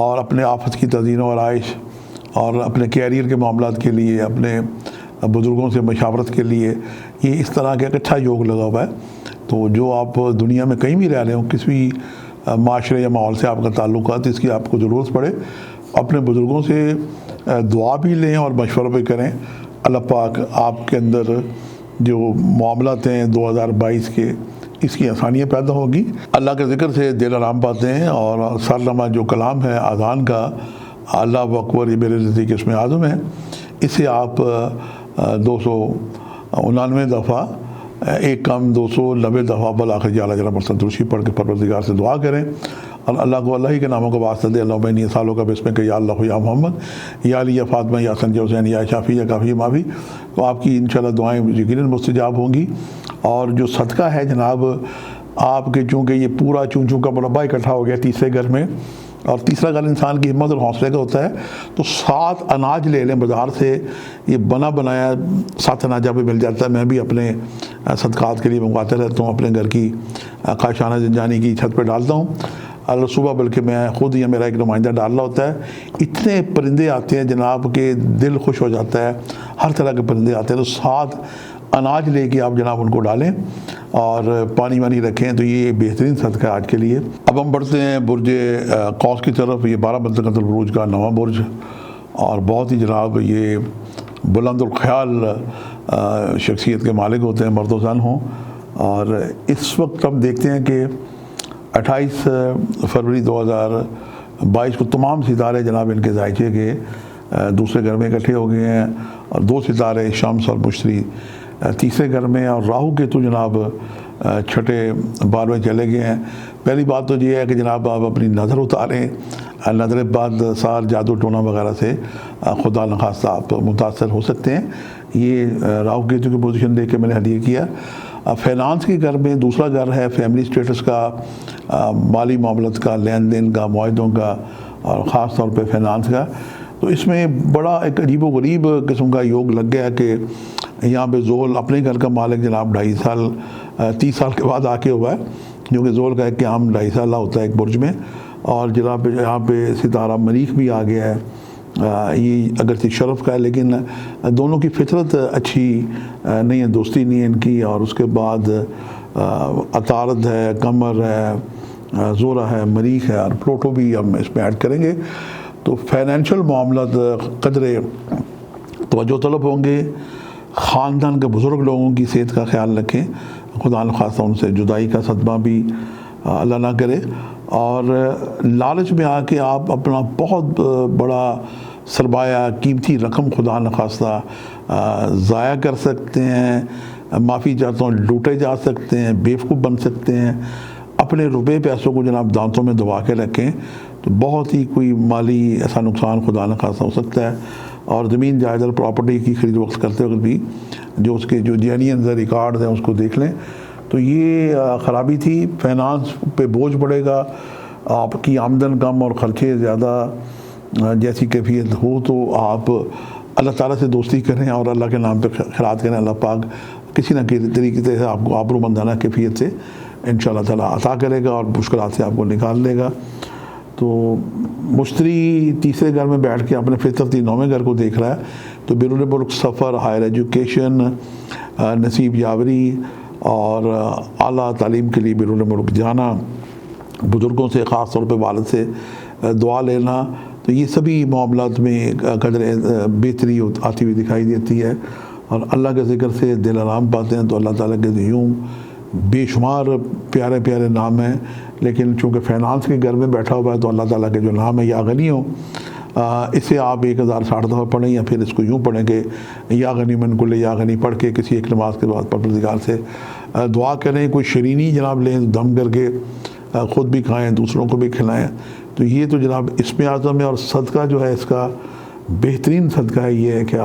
اور اپنے آفت کی تزئین و آرائش اور اپنے کیریئر کے معاملات کے لیے، اپنے بزرگوں سے مشاورت کے لیے، یہ اس طرح کا ایک اچھا یوگ لگا ہوا ہے. تو جو آپ دنیا میں کہیں بھی رہ رہے ہوں، کسی بھی معاشرے یا ماحول سے آپ کا تعلقات، اس کی آپ کو ضرورت پڑے اپنے بزرگوں سے دعا بھی لیں اور مشورہ بھی کریں. اللہ پاک آپ کے اندر جو معاملات ہیں 2022 کے، اس کی آسانیاں پیدا ہوگی. اللہ کے ذکر سے دل آرام پاتے ہیں اور سرلمہ جو کلام ہے اذان کا، اللہ اکبر یہ میرے نزدیک اس میں اعظم ہے، اسے آپ 299 دفعہ، ایک کم 290 دفعہ بالآخر جعل جرم درشی پڑھ کے پروردگار سے دعا کریں اور اللہ کو اللہ ہی کے ناموں کا واسطہ دے. اللہم انی اسألک باسمک یا اللہ یا محمد یا علی یا فاطمہ یا حسن یا حسین یا شافی یا کافی معافی. تو آپ کی انشاءاللہ دعائیں یقیناً مستجاب ہوں گی. اور جو صدقہ ہے جناب آپ کے، چونکہ یہ پورا چون کا مربع اکٹھا ہو گیا تیسرے گھر میں، اور تیسرا گھر انسان کی ہمت اور حوصلے کا ہوتا ہے، تو 7 اناج لے لیں بازار سے، یہ بنا بنایا 7 اناج پہ مل جاتا ہے. میں بھی اپنے صدقات کے لیے منگواتے رہتا ہوں، اپنے گھر کی کاشانہ زنجانی کی چھت پہ ڈالتا ہوں صبح، بلکہ میں خود یا میرا ایک نمائندہ ڈالنا ہوتا ہے. اتنے پرندے آتے ہیں جناب کہ دل خوش ہو جاتا ہے، ہر طرح کے پرندے آتے ہیں. تو 7 اناج لے کے آپ جناب ان کو ڈالیں اور پانی وانی رکھیں، تو یہ بہترین صدقہ ہے آج کے لیے. اب ہم بڑھتے ہیں برج قوس کی طرف. یہ 12 منطقۃ البروج کا 9واں برج اور بہت ہی جناب یہ بلند الخیال شخصیت کے مالک ہوتے ہیں، مرد و زن ہوں. اور اس وقت ہم دیکھتے ہیں کہ 28 فروری 2022 کو تمام ستارے جناب ان کے ذائقے کے دوسرے گھر میں اکٹھے ہو گئے ہیں، اور 2 ستارے شمس اور مشتری تیسرے گھر میں، اور راہو کیتو جناب چھٹے 12ویں چلے گئے ہیں. پہلی بات تو یہ ہے کہ جناب آپ اپنی نظر اتاریں، نظر بعد سار جادو ٹونا وغیرہ سے خدا نخواستہ آپ متاثر ہو سکتے ہیں. یہ راہو کیتو کی پوزیشن دیکھ کے میں نے ہدیہ کیا. فائنانس کے گھر میں دوسرا گھر ہے فیملی سٹیٹس کا، مالی معاملات کا، لین دین کا، معاہدوں کا، اور خاص طور پہ فائنانس کا. تو اس میں بڑا ایک عجیب و غریب قسم کا یوگ لگ گیا کہ یہاں پہ زول اپنے گھر کا مالک جناب 2.5 سال 30 سال کے بعد آ کے ہوا ہے، کیونکہ زول کا ایک قیام 2.5 سالہ ہوتا ہے ایک برج میں. اور جناب یہاں پہ ستارہ مریخ بھی آ گیا ہے. یہ اگرچہ شرف کا ہے لیکن دونوں کی فطرت اچھی نہیں ہے، دوستی نہیں ہے ان کی. اور اس کے بعد عطارد ہے، قمر ہے، زورہ ہے، مریخ ہے، اور پلوٹو بھی ہم اس میں ایڈ کریں گے. تو فائنینشل معاملات قدرے توجہ طلب ہوں گے. خاندان کے بزرگ لوگوں کی صحت کا خیال رکھیں، خدا نخواستہ ان سے جدائی کا صدمہ بھی اللہ نہ کرے. اور لالچ میں آ کے آپ اپنا بہت بڑا سرمایہ، قیمتی رقم خدا نخواستہ ضائع کر سکتے ہیں. معافی چاہتا ہوں، لوٹے جا سکتے ہیں، بیوقوف بن سکتے ہیں. اپنے روپے پیسوں کو جناب دانتوں میں دبا کے رکھیں، تو بہت ہی کوئی مالی ایسا نقصان خدا نخواستہ ہو سکتا ہے. اور زمین جائیداد پراپرٹی کی خرید وقت کرتے وقت بھی جو اس کے جو جینینز ریکارڈز ہیں اس کو دیکھ لیں. تو یہ خرابی تھی. فائنانس پہ بوجھ پڑے گا، آپ کی آمدن کم اور خرچے زیادہ جیسی کیفیت ہو تو آپ اللہ تعالیٰ سے دوستی کریں اور اللہ کے نام پہ خیرات کریں. اللہ پاک کسی نہ کسی طریقے سے آپ کو آبرومندانہ کیفیت سے انشاءاللہ تعالیٰ عطا کرے گا اور مشکلات سے آپ کو نکال دے گا۔ تو مشتری تیسرے گھر میں بیٹھ کے اپنے فطرتی نویں گھر کو دیکھ رہا ہے، تو بیرون ملک سفر، ہائر ایجوکیشن، نصیب یاوری اور اعلیٰ تعلیم کے لیے بیرون ملک جانا، بزرگوں سے خاص طور پہ والد سے دعا لینا، تو یہ سبھی معاملات میں قدر بہتری آتی ہوئی دکھائی دیتی ہے، اور اللہ کے ذکر سے دل آرام پاتے ہیں۔ تو اللہ تعالیٰ کے یوں بے شمار پیارے پیارے نام ہیں، لیکن چونکہ فائنانس کے گھر میں بیٹھا ہوا ہے تو اللہ تعالیٰ کے جو نام ہے یا غنی ہو، اسے آپ 1060 دفعہ پڑھیں، یا پھر اس کو یوں پڑھیں کہ یا غنی من کل یا غنی پڑھ کے کسی ایک نماز کے بعد پروردگار سے دعا کریں۔ کوئی شرینی جناب لیں دم کر کے، خود بھی کھائیں، دوسروں کو بھی کھلائیں۔ تو یہ تو جناب اسم اعظم ہے، اور صدقہ جو ہے اس کا بہترین صدقہ ہے یہ ہے کہ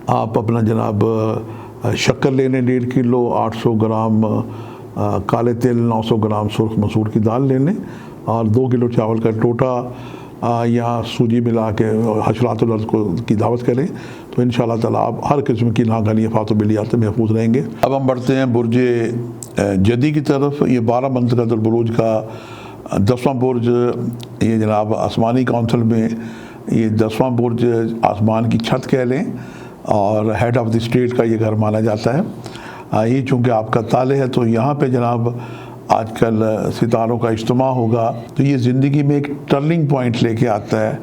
آپ اپنا جناب شکر لے لیں 1.5 کلو، 800 گرام کالے تل، 900 گرام سرخ مسور کی دال لے لیں، اور 2 کلو چاول کا ٹوٹا یا سوجی ملا کے حشرات الارض کی دعوت کریں، تو انشاءاللہ تعالیٰ آپ ہر قسم کی ناگہانی آفات و بلیات سے محفوظ رہیں گے۔ اب ہم بڑھتے ہیں برج جدی کی طرف۔ یہ 12 منطقۃ البروج کا 10واں برج، یہ جناب آسمانی کونسل میں یہ 10واں برج آسمان کی چھت کہہ لیں، اور ہیڈ آف دی اسٹیٹ کا یہ گھر مانا جاتا ہے۔ یہ چونکہ آپ کا تالے ہے، تو یہاں پہ جناب آج کل ستاروں کا اجتماع ہوگا، تو یہ زندگی میں ایک ٹرننگ پوائنٹ لے کے آتا ہے۔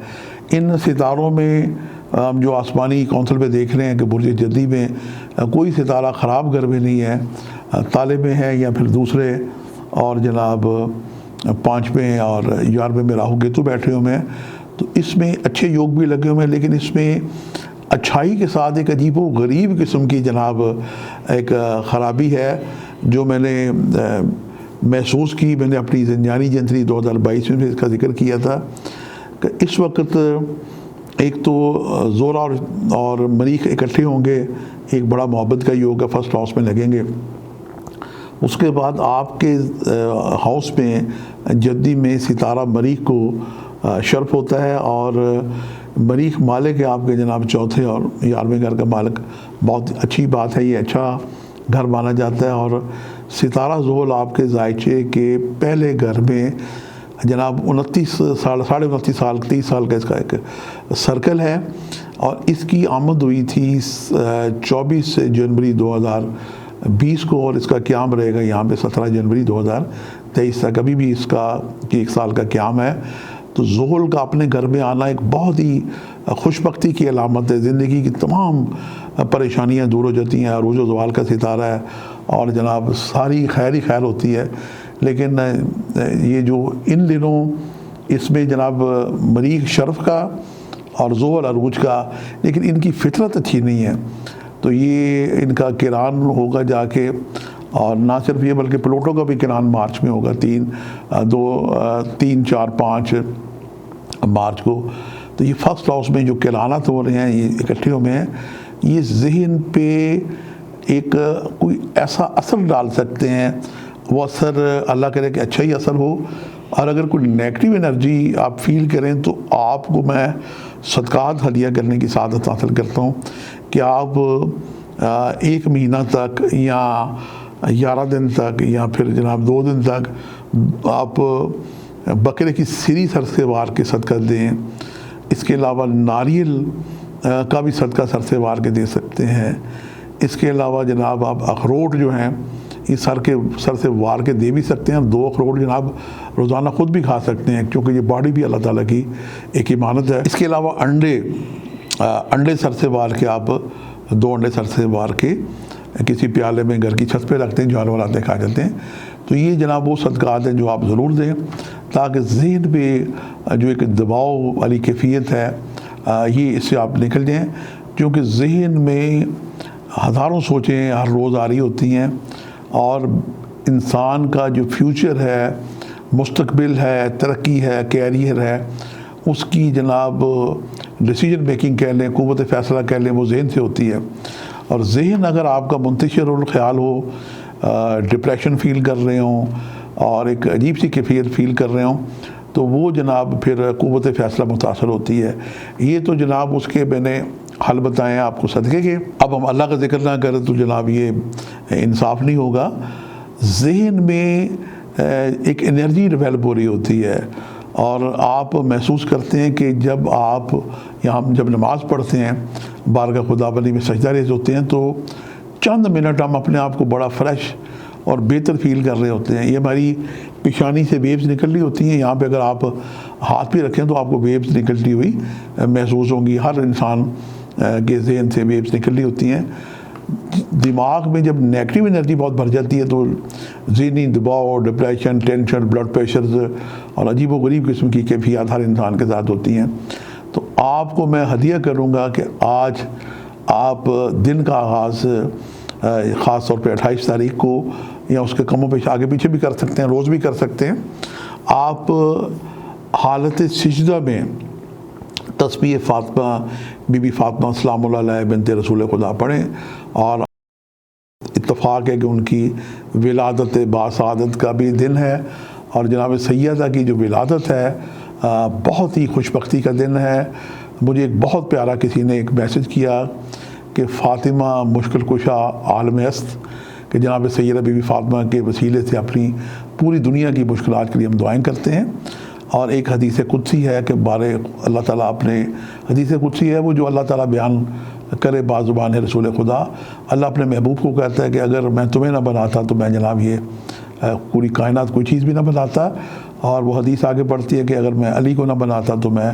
ان ستاروں میں ہم جو آسمانی کونسل پہ دیکھ رہے ہیں کہ برج جدی میں کوئی ستارہ خراب گھر میں نہیں ہے، تالے میں ہے یا پھر دوسرے، اور جناب 5ویں اور 11ویں میں راہو کیتو بیٹھے ہوئے ہیں، تو اس میں اچھے یوگ بھی لگے ہوئے ہیں، لیکن اس میں اچھائی کے ساتھ ایک عجیب و غریب قسم کی جناب ایک خرابی ہے جو میں نے محسوس کی۔ میں نے اپنی زنجانی جنتری 2022 میں اس کا ذکر کیا تھا کہ اس وقت ایک تو زورا اور مریخ اکٹھے ہوں گے، ایک بڑا محبت کا یوگ ہے، فرسٹ ہاؤس میں لگیں گے۔ اس کے بعد آپ کے ہاؤس میں جدی میں ستارہ مریخ کو شرف ہوتا ہے، اور مریخ مالک ہے آپ کے جناب چوتھے اور 11ویں گھر کا مالک۔ بہت اچھی بات ہے، یہ اچھا گھر مانا جاتا ہے۔ اور ستارہ زحل آپ کے ذائچے کے پہلے گھر میں جناب 29 سال، 29.5 سال، 30 سال کا اس کا ایک سرکل ہے، اور اس کی آمد ہوئی تھی 24 جنوری 2020 کو، اور اس کا قیام رہے گا یہاں پہ 17 جنوری 2023 تک۔ ابھی بھی اس کا 1 سال کا قیام ہے۔ تو زحل کا اپنے گھر میں آنا ایک بہت ہی خوش بختی کی علامت ہے، زندگی کی تمام پریشانیاں دور ہو جاتی ہیں، عروج و زوال کا ستارہ ہے، اور جناب ساری خیر ہی خیر ہوتی ہے۔ لیکن یہ جو ان دنوں اس میں جناب مریخ شرف کا اور زحل عروج کا، لیکن ان کی فطرت اچھی نہیں ہے، تو یہ ان کا کران ہوگا جا کے، اور نہ صرف یہ بلکہ پلوٹو کا بھی کران مارچ میں ہوگا 3، 4، 5 مارچ کو۔ تو یہ فرسٹ ہاؤس میں جو کرانات ہو رہے ہیں، یہ اکٹھے ہوئے ہیں، یہ ذہن پہ ایک کوئی ایسا اثر ڈال سکتے ہیں، وہ اثر اللہ کرے کہ اچھا ہی اثر ہو، اور اگر کوئی نیگیٹو انرجی آپ فیل کریں تو آپ کو میں صدقات ہدیہ کرنے کی سعادت حاصل کرتا ہوں کہ آپ 1 مہینہ تک یا 11 دن تک یا پھر جناب 2 دن تک آپ بکرے کی سری سر سے وار کے صدقہ دیں۔ اس کے علاوہ ناریل کا بھی صدقہ سر سے وار کے دے سکتے ہیں۔ اس کے علاوہ جناب آپ اخروٹ جو ہیں یہ سر سے وار کے دے بھی سکتے ہیں، 2 اخروٹ جناب روزانہ خود بھی کھا سکتے ہیں، کیونکہ یہ باڈی بھی اللہ تعالیٰ کی ایک امانت ہے۔ اس کے علاوہ انڈے سر سے وار کے آپ 2 انڈے سر سے وار کے کسی پیالے میں گھر کی چھت پہ رکھتے ہیں، جانور آتے کھا جاتے ہیں۔ تو یہ جناب وہ صدقات ہیں جو آپ ضرور دیں، تاکہ ذہن پہ جو ایک دباؤ والی کیفیت ہے یہ اس سے آپ نکل جائیں، کیونکہ ذہن میں ہزاروں سوچیں ہر روز آ رہی ہوتی ہیں، اور انسان کا جو فیوچر ہے، مستقبل ہے، ترقی ہے، کیریئر ہے، اس کی جناب ڈیسیجن میکنگ کہہ لیں، قوت فیصلہ کہہ لیں، وہ ذہن سے ہوتی ہے۔ اور ذہن اگر آپ کا منتشر الخیال ہو، ڈپریشن فیل کر رہے ہوں اور ایک عجیب سی کیفیت فیل کر رہے ہوں، تو وہ جناب پھر قوت فیصلہ متاثر ہوتی ہے۔ یہ تو جناب اس کے میں نے حل بتائے ہیں آپ کو صدقے کے۔ اب ہم اللہ کا ذکر نہ کریں تو جناب یہ انصاف نہیں ہوگا۔ ذہن میں ایک انرجی ڈیولپ ہو رہی ہوتی ہے، اور آپ محسوس کرتے ہیں کہ جب آپ ہم جب نماز پڑھتے ہیں، بارگاہ خداوندی میں سجدہ ریز ہوتے ہیں، تو چند منٹ ہم اپنے آپ کو بڑا فریش اور بہتر فیل کر رہے ہوتے ہیں۔ یہ ہماری پیشانی سے ویوز نکل رہی ہوتی ہیں، یہاں پہ اگر آپ ہاتھ بھی رکھیں تو آپ کو ویوز نکلتی ہوئی محسوس ہوں گی، ہر انسان کے ذہن سے ویوز نکل رہی ہوتی ہیں۔ دماغ میں جب نیگیٹو انرجی بہت بڑھ جاتی ہے تو ذہنی دباؤ، ڈپریشن، ٹینشن، بلڈ پریشرز اور عجیب و غریب قسم کی کیفیات ہر انسان کے ساتھ ہوتی ہیں۔ تو آپ کو میں ہدیہ کروں گا کہ آج آپ دن کا آغاز خاص طور پہ 28 تاریخ کو، یا اس کے کم و بیش آگے پیچھے بھی کر سکتے ہیں، روز بھی کر سکتے ہیں، آپ حالت سجدہ میں تسبیح فاطمہ، بی بی فاطمہ سلام اللہ علیہ بنت رسول خدا پڑھیں۔ اور اتفاق ہے کہ ان کی ولادت باسعادت کا بھی دن ہے، اور جناب سیدہ کی جو ولادت ہے بہت ہی خوش بختی کا دن ہے۔ مجھے ایک بہت پیارا کسی نے ایک میسج کیا کہ فاطمہ مشکل کشا عالم است، کہ جناب سیدہ بی بی فاطمہ کے وسیلے سے اپنی پوری دنیا کی مشکلات کے لیے ہم دعائیں کرتے ہیں۔ اور ایک حدیث قدسی ہے کہ بارے اللہ تعالیٰ اپنے حدیث قدسی ہے وہ جو اللہ تعالیٰ بیان کرے بازبان رسول خدا، اللہ اپنے محبوب کو کہتا ہے کہ اگر میں تمہیں نہ بناتا تو میں جناب یہ پوری کائنات کوئی چیز بھی نہ بناتا۔ اور وہ حدیث آگے بڑھتی ہے کہ اگر میں علی کو نہ بناتا تو میں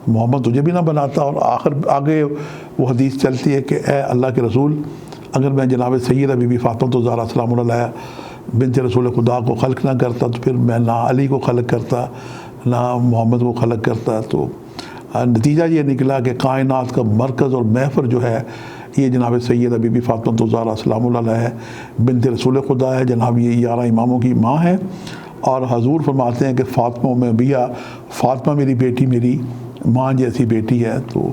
محمد تجھے بھی نہ بناتا۔ اور آگے وہ حدیث چلتی ہے کہ اے اللہ کے رسول، اگر میں جناب سیدہ بی بی فاطمہ الزہرا سلام اللہ علیہ بنت رسول خدا کو خلق نہ کرتا تو پھر میں نہ علی کو خلق کرتا نہ محمد کو خلق کرتا۔ تو نتیجہ یہ نکلا کہ کائنات کا مرکز اور محور جو ہے یہ جناب سیدہ بی بی فاطمہ الزہرا سلام اللہ علیہ بنت رسول خدا ہے۔ جناب یہ 11 اماموں کی ماں ہے، اور حضور فرماتے ہیں کہ فاطمہ میں بیا، فاطمہ میری بیٹی میری ماں جیسی بیٹی ہے، تو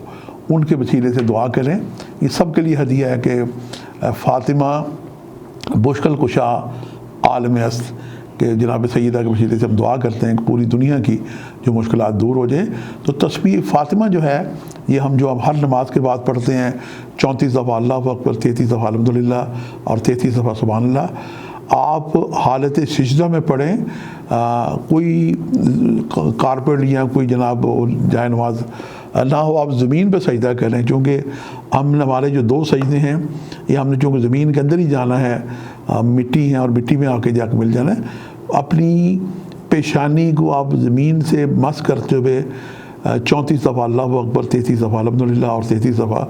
ان کے وسیلے سے دعا کریں۔ یہ سب کے لیے ہدیہ ہے کہ فاطمہ مشکل کشا عالم است، کہ جناب سیدہ کے وسیلے سے ہم دعا کرتے ہیں کہ پوری دنیا کی جو مشکلات دور ہو جائیں۔ تو تسبیح فاطمہ جو ہے یہ ہم جو ہر نماز کے بعد پڑھتے ہیں 34 دفعہ اللہ اکبر، 33 دفعہ الحمدللہ اور 33 دفعہ سبحان اللہ، آپ حالت سجدہ میں پڑھیں۔ کوئی کارپیٹ یا کوئی جناب جائے نماز نہ ہو، آپ زمین پہ سجدہ کریں، چونکہ ہمارے جو 2 سجدے ہیں یہ ہم نے چونکہ زمین کے اندر ہی جانا ہے، مٹی ہے اور مٹی میں آ کے جا کے مل جانا ہے۔ اپنی پیشانی کو آپ زمین سے مس کرتے ہوئے 34 دفعہ اللہ اکبر، 33 دفعہ الحمدللہ اور 33 دفعہ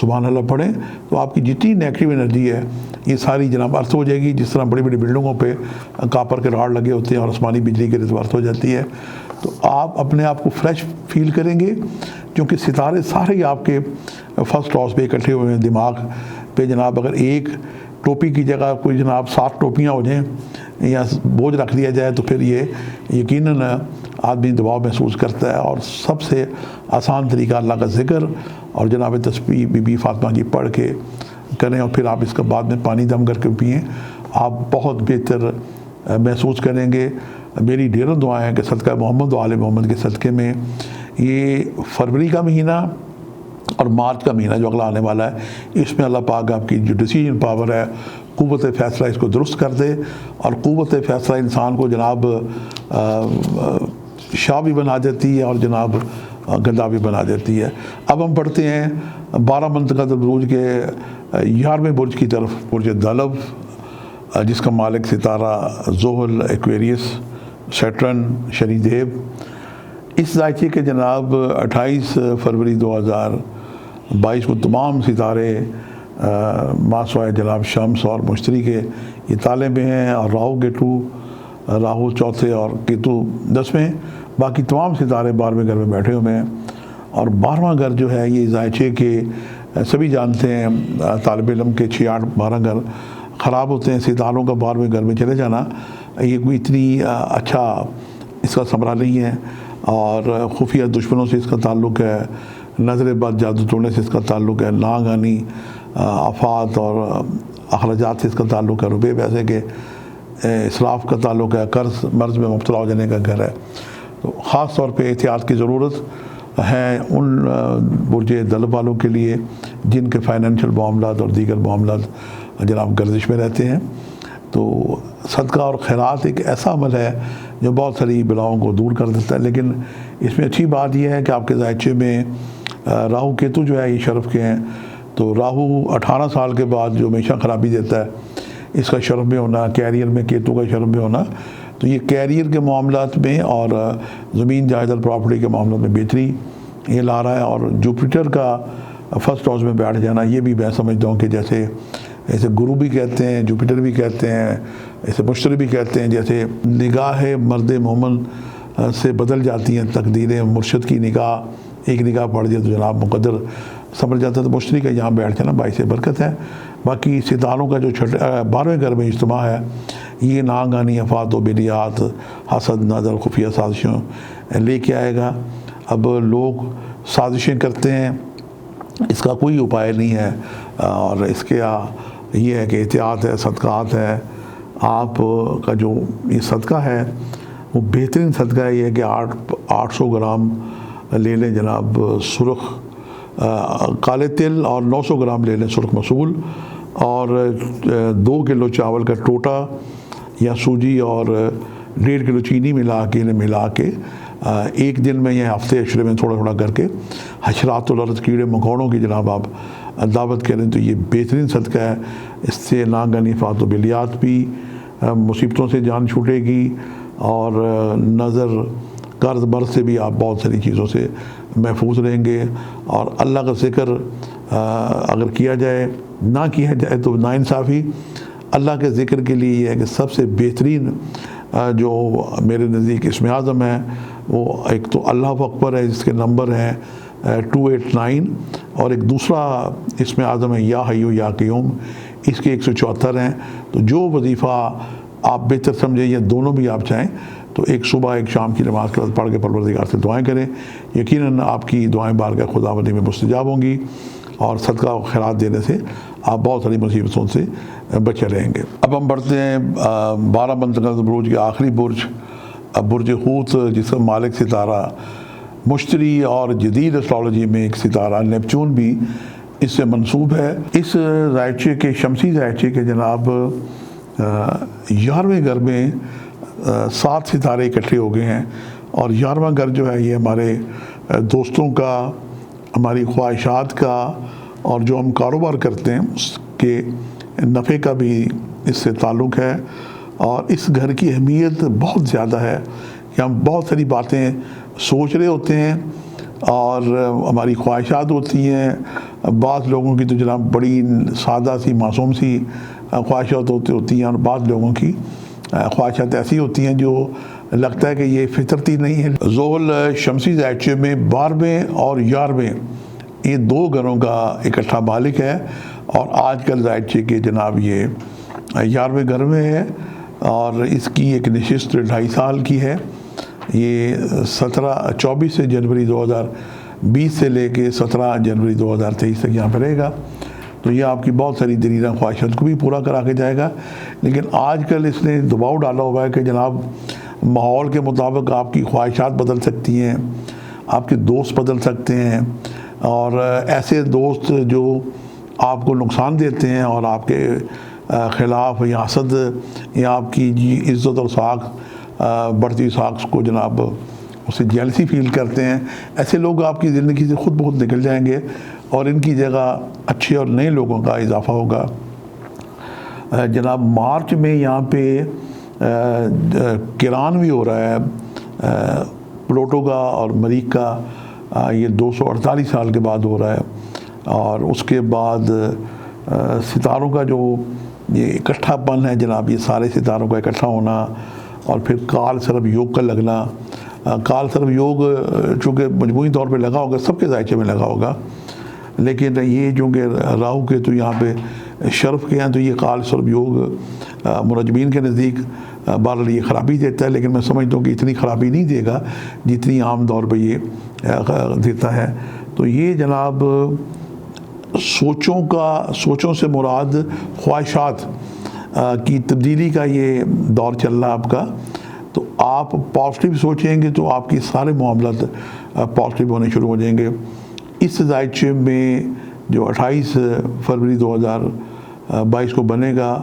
سبحان اللہ پڑھیں، تو آپ کی جتنی نیگیٹو انرجی ہے یہ ساری جناب ارتھ ہو جائے گی۔ جس طرح بڑی بڑی بلڈنگوں پہ کاپر کے راڈ لگے ہوتے ہیں اور آسمانی بجلی کے ارتھ ہو جاتی ہے، تو آپ اپنے آپ کو فریش فیل کریں گے، کیونکہ ستارے سارے آپ کے فرسٹ ہاؤس پہ اکٹھے ہوئے ہیں۔ دماغ پہ جناب اگر ایک ٹوپی کی جگہ کوئی جناب 7 ٹوپیاں ہو جائیں یا بوجھ رکھ دیا جائے تو پھر یہ یقیناً آدمی دباؤ محسوس کرتا ہے۔ اور سب سے آسان طریقہ اللہ کا ذکر اور جناب تسبیح بی بی فاطمہ کی پڑھ کے کریں، اور پھر آپ اس کا بعد میں پانی دم کر کے پئیں، آپ بہت بہتر محسوس کریں گے۔ میری ڈھیروں دعائیں ہیں کہ صدقہ محمد و آل محمد کے صدقے میں یہ فروری کا مہینہ اور مارچ کا مہینہ جو اگلا آنے والا ہے، اس میں اللہ پاک آپ کی جو ڈیسیجن پاور ہے، قوت فیصلہ اس کو درست کر دے، اور قوت فیصلہ انسان کو جناب شاہ بھی بنا دیتی ہے اور جناب گندا بھی بنا دیتی ہے۔ اب ہم پڑھتے ہیں 12 منتقل بروج کے 11ویں برج کی طرف، برج دلو، جس کا مالک ستارہ زحل، ایکویریس، سیٹرن، شنی دیو۔ اس ذائقے کے جناب 28 فروری 2022 کو تمام ستارے ماسوائے جناب شمس اور مشتری کے یہ تالے میں ہیں، اور راہو چوتھے اور کیتو 10ویں، باقی تمام ستارے 12ویں گھر میں بیٹھے ہوئے ہیں۔ اور 12واں گھر جو ہے یہ ذائقے کے سبھی جانتے ہیں، طالب علم کے 6، 8، 12 گھر خراب ہوتے ہیں۔ ستاروں کا 12ویں گھر میں چلے جانا یہ کوئی اتنی اچھا اس کا ثمرہ نہیں ہے، اور خفیہ دشمنوں سے اس کا تعلق ہے، نظر بد جادو توڑنے سے اس کا تعلق ہے، ناگہانی آفات اور اخراجات سے اس کا تعلق ہے، روپے پیسے کے اسراف کا تعلق ہے، قرض مرض میں مبتلا ہو جانے کا گھر ہے۔ تو خاص طور پہ احتیاط کی ضرورت ہے ان برج دلو والوں کے لیے جن کے فائنینشیل معاملات اور دیگر معاملات جناب گردش میں رہتے ہیں۔ تو صدقہ اور خیرات ایک ایسا عمل ہے جو بہت ساری بلاؤں کو دور کر دیتا ہے. لیکن اس میں اچھی بات یہ ہے کہ آپ کے ذائچے میں راہو کیتو جو ہے یہ شرف کے ہیں. تو راہو 18 سال کے بعد جو ہمیشہ خرابی دیتا ہے, اس کا شرف میں ہونا, کیریئر میں کیتو کا شرف میں ہونا, تو یہ کیریئر کے معاملات میں اور زمین جائیداد پراپرٹی کے معاملات میں بہتری یہ لا رہا ہے. اور جوپیٹر کا فرسٹ ہاؤس میں بیٹھ جانا, یہ بھی میں سمجھتا ہوں کہ جیسے گرو بھی کہتے ہیں, جوپیٹر بھی کہتے ہیں, ایسے مشتری بھی کہتے ہیں, جیسے نگاہ مرد مومن سے بدل جاتی ہیں تقدیریں, مرشد کی نگاہ ایک نگاہ پڑ جائے تو جناب مقدر سمجھ جاتا ہے. تو مشتری کا یہاں بیٹھ جانا باعث برکت ہے. باقی ستاروں کا جو 12ویں گھر میں اجتماع ہے, یہ ناگہانی افات و بیلیات, حسد, نظر, خفیہ سازشوں لے کے آئے گا. اب لوگ سازشیں کرتے ہیں, اس کا کوئی اپائے نہیں ہے, اور اس کے یہ ہے کہ احتیاط ہے, صدقات ہے. آپ کا جو یہ صدقہ ہے وہ بہترین صدقہ ہے, یہ ہے کہ 800 گرام لے لیں جناب سرخ کالے تل, اور 900 گرام لے لیں سرخ مسول, اور 2 کلو چاول کا ٹوٹا یا سوجی اور 1.5 کلو چینی ملا کے ایک دن میں یا ہفتے عشرے میں تھوڑا تھوڑا کر کے حشرات الارض, کیڑے مکوڑوں کی جناب آپ دعوت کریں تو یہ بہترین صدقہ ہے. اس سے ناگہانی افات و بیلیات بھی, مصیبتوں سے جان چھوٹے گی, اور نظر, قرض برض سے بھی آپ بہت ساری چیزوں سے محفوظ رہیں گے. اور اللہ کا ذکر اگر کیا جائے, نہ کیا جائے تو ناانصافی. اللہ کے ذکر کے لیے یہ ہے کہ سب سے بہترین جو میرے نزدیک اسم اعظم ہے وہ ایک تو اللہ اکبر ہے, جس کے نمبر ہیں 289, اور ایک دوسرا اسم اعظم ہے یا حیو یا قیوم, اس کے 174 ہیں. تو جو وظیفہ آپ بہتر سمجھیں یا دونوں بھی آپ چاہیں تو ایک صبح ایک شام کی نماز کے بعد پڑھ کے پروردگار سے دعائیں کریں. یقیناً آپ کی دعائیں بارگاہ خداوندی میں مستجاب ہوں گی, اور صدقہ و خیرات دینے سے آپ بہت ساری مصیبتوں سے بچے رہیں گے. اب ہم بڑھتے ہیں 12 منتقل برج کے آخری برج, برج حوت, جس کا مالک ستارہ مشتری اور جدید اسٹرالوجی میں ایک ستارہ نیپچون بھی اس سے منسوب ہے. اس ذائچے کے, شمسی ذائچے کے جناب 11ویں گھر میں 7 ستارے اکٹھے ہو گئے ہیں, اور 11واں گھر جو ہے یہ ہمارے دوستوں کا, ہماری خواہشات کا, اور جو ہم کاروبار کرتے ہیں اس کے نفع کا بھی اس سے تعلق ہے. اور اس گھر کی اہمیت بہت زیادہ ہے کہ ہم بہت ساری باتیں سوچ رہے ہوتے ہیں, اور ہماری خواہشات ہوتی ہیں. بعض لوگوں کی تو جناب بڑی سادہ سی معصوم سی خواہشات ہوتی ہیں, اور بعض لوگوں کی خواہشات ایسی ہوتی ہیں جو لگتا ہے کہ یہ فطرتی نہیں ہے. زحل شمسی ذائچے میں 12ویں اور 11ویں یہ 2 گھروں کا اکٹھا مالک ہے, اور آج کل ذائچے کے جناب یہ 11ویں گھر میں ہے, اور اس کی ایک نشست 2.5 سال کی ہے. یہ 24 جنوری 2020 سے لے کے 17 جنوری 2023 تک یہاں پہ رہے گا. تو یہ آپ کی بہت ساری دلیرہ خواہشات کو بھی پورا کرا کے جائے گا. لیکن آج کل اس نے دباؤ ڈالا ہوا ہے کہ جناب ماحول کے مطابق آپ کی خواہشات بدل سکتی ہیں, آپ کے دوست بدل سکتے ہیں, اور ایسے دوست جو آپ کو نقصان دیتے ہیں اور آپ کے خلاف یا حسد یا آپ کی عزت اور ساکھ, بڑھتی ساکھ کو جناب اسے جیلسی فیل کرتے ہیں, ایسے لوگ آپ کی زندگی سے خود بخود نکل جائیں گے, اور ان کی جگہ اچھے اور نئے لوگوں کا اضافہ ہوگا. جناب مارچ میں یہاں پہ کران بھی ہو رہا ہے پلوٹو کا اور مریخ کا, یہ 248 سال کے بعد ہو رہا ہے. اور اس کے بعد ستاروں کا جو یہ اکٹھا پن ہے جناب, یہ سارے ستاروں کا اکٹھا ہونا, اور پھر کال سرب یوگ کا لگنا. کال سرب یوگ چونکہ مجموعی طور پہ لگا ہوگا, سب کے ذائچے میں لگا ہوگا, لیکن یہ چونکہ راہو کے تو یہاں پہ شرف کے ہیں, تو یہ کال سرب یوگ منجمین کے نزدیک بہرحال یہ خرابی دیتا ہے, لیکن میں سمجھتا ہوں کہ اتنی خرابی نہیں دے گا جتنی عام طور پہ یہ دیتا ہے. تو یہ جناب سوچوں سے مراد خواہشات کی تبدیلی کا یہ دور چل رہا ہے آپ کا. تو آپ پازیٹیو سوچیں گے تو آپ کی سارے معاملات پازیٹیو ہونے شروع ہو جائیں گے. اس ذائچے میں جو 28 فروری 2022 کو بنے گا,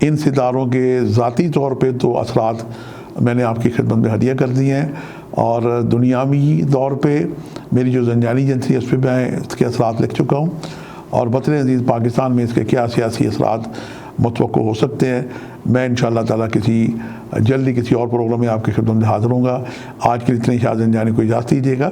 ان ستاروں کے ذاتی طور پہ تو اثرات میں نے آپ کی خدمت میں ہدیہ کر دیے ہیں، اور دنیاوی طور پہ میری جو زنجانی ایجنسی ہے اس پہ میں اس کے اثرات لکھ چکا ہوں، اور بطن عزیز پاکستان میں اس کے کیا سیاسی اثرات متوقع ہو سکتے ہیں۔ میں انشاءاللہ تعالیٰ جلدی کسی اور پروگرام میں آپ کی خدمت میں حاضر ہوں گا۔ آج کے لیے اتنے شاہ زنجانی کو اجازت دیجیے گا۔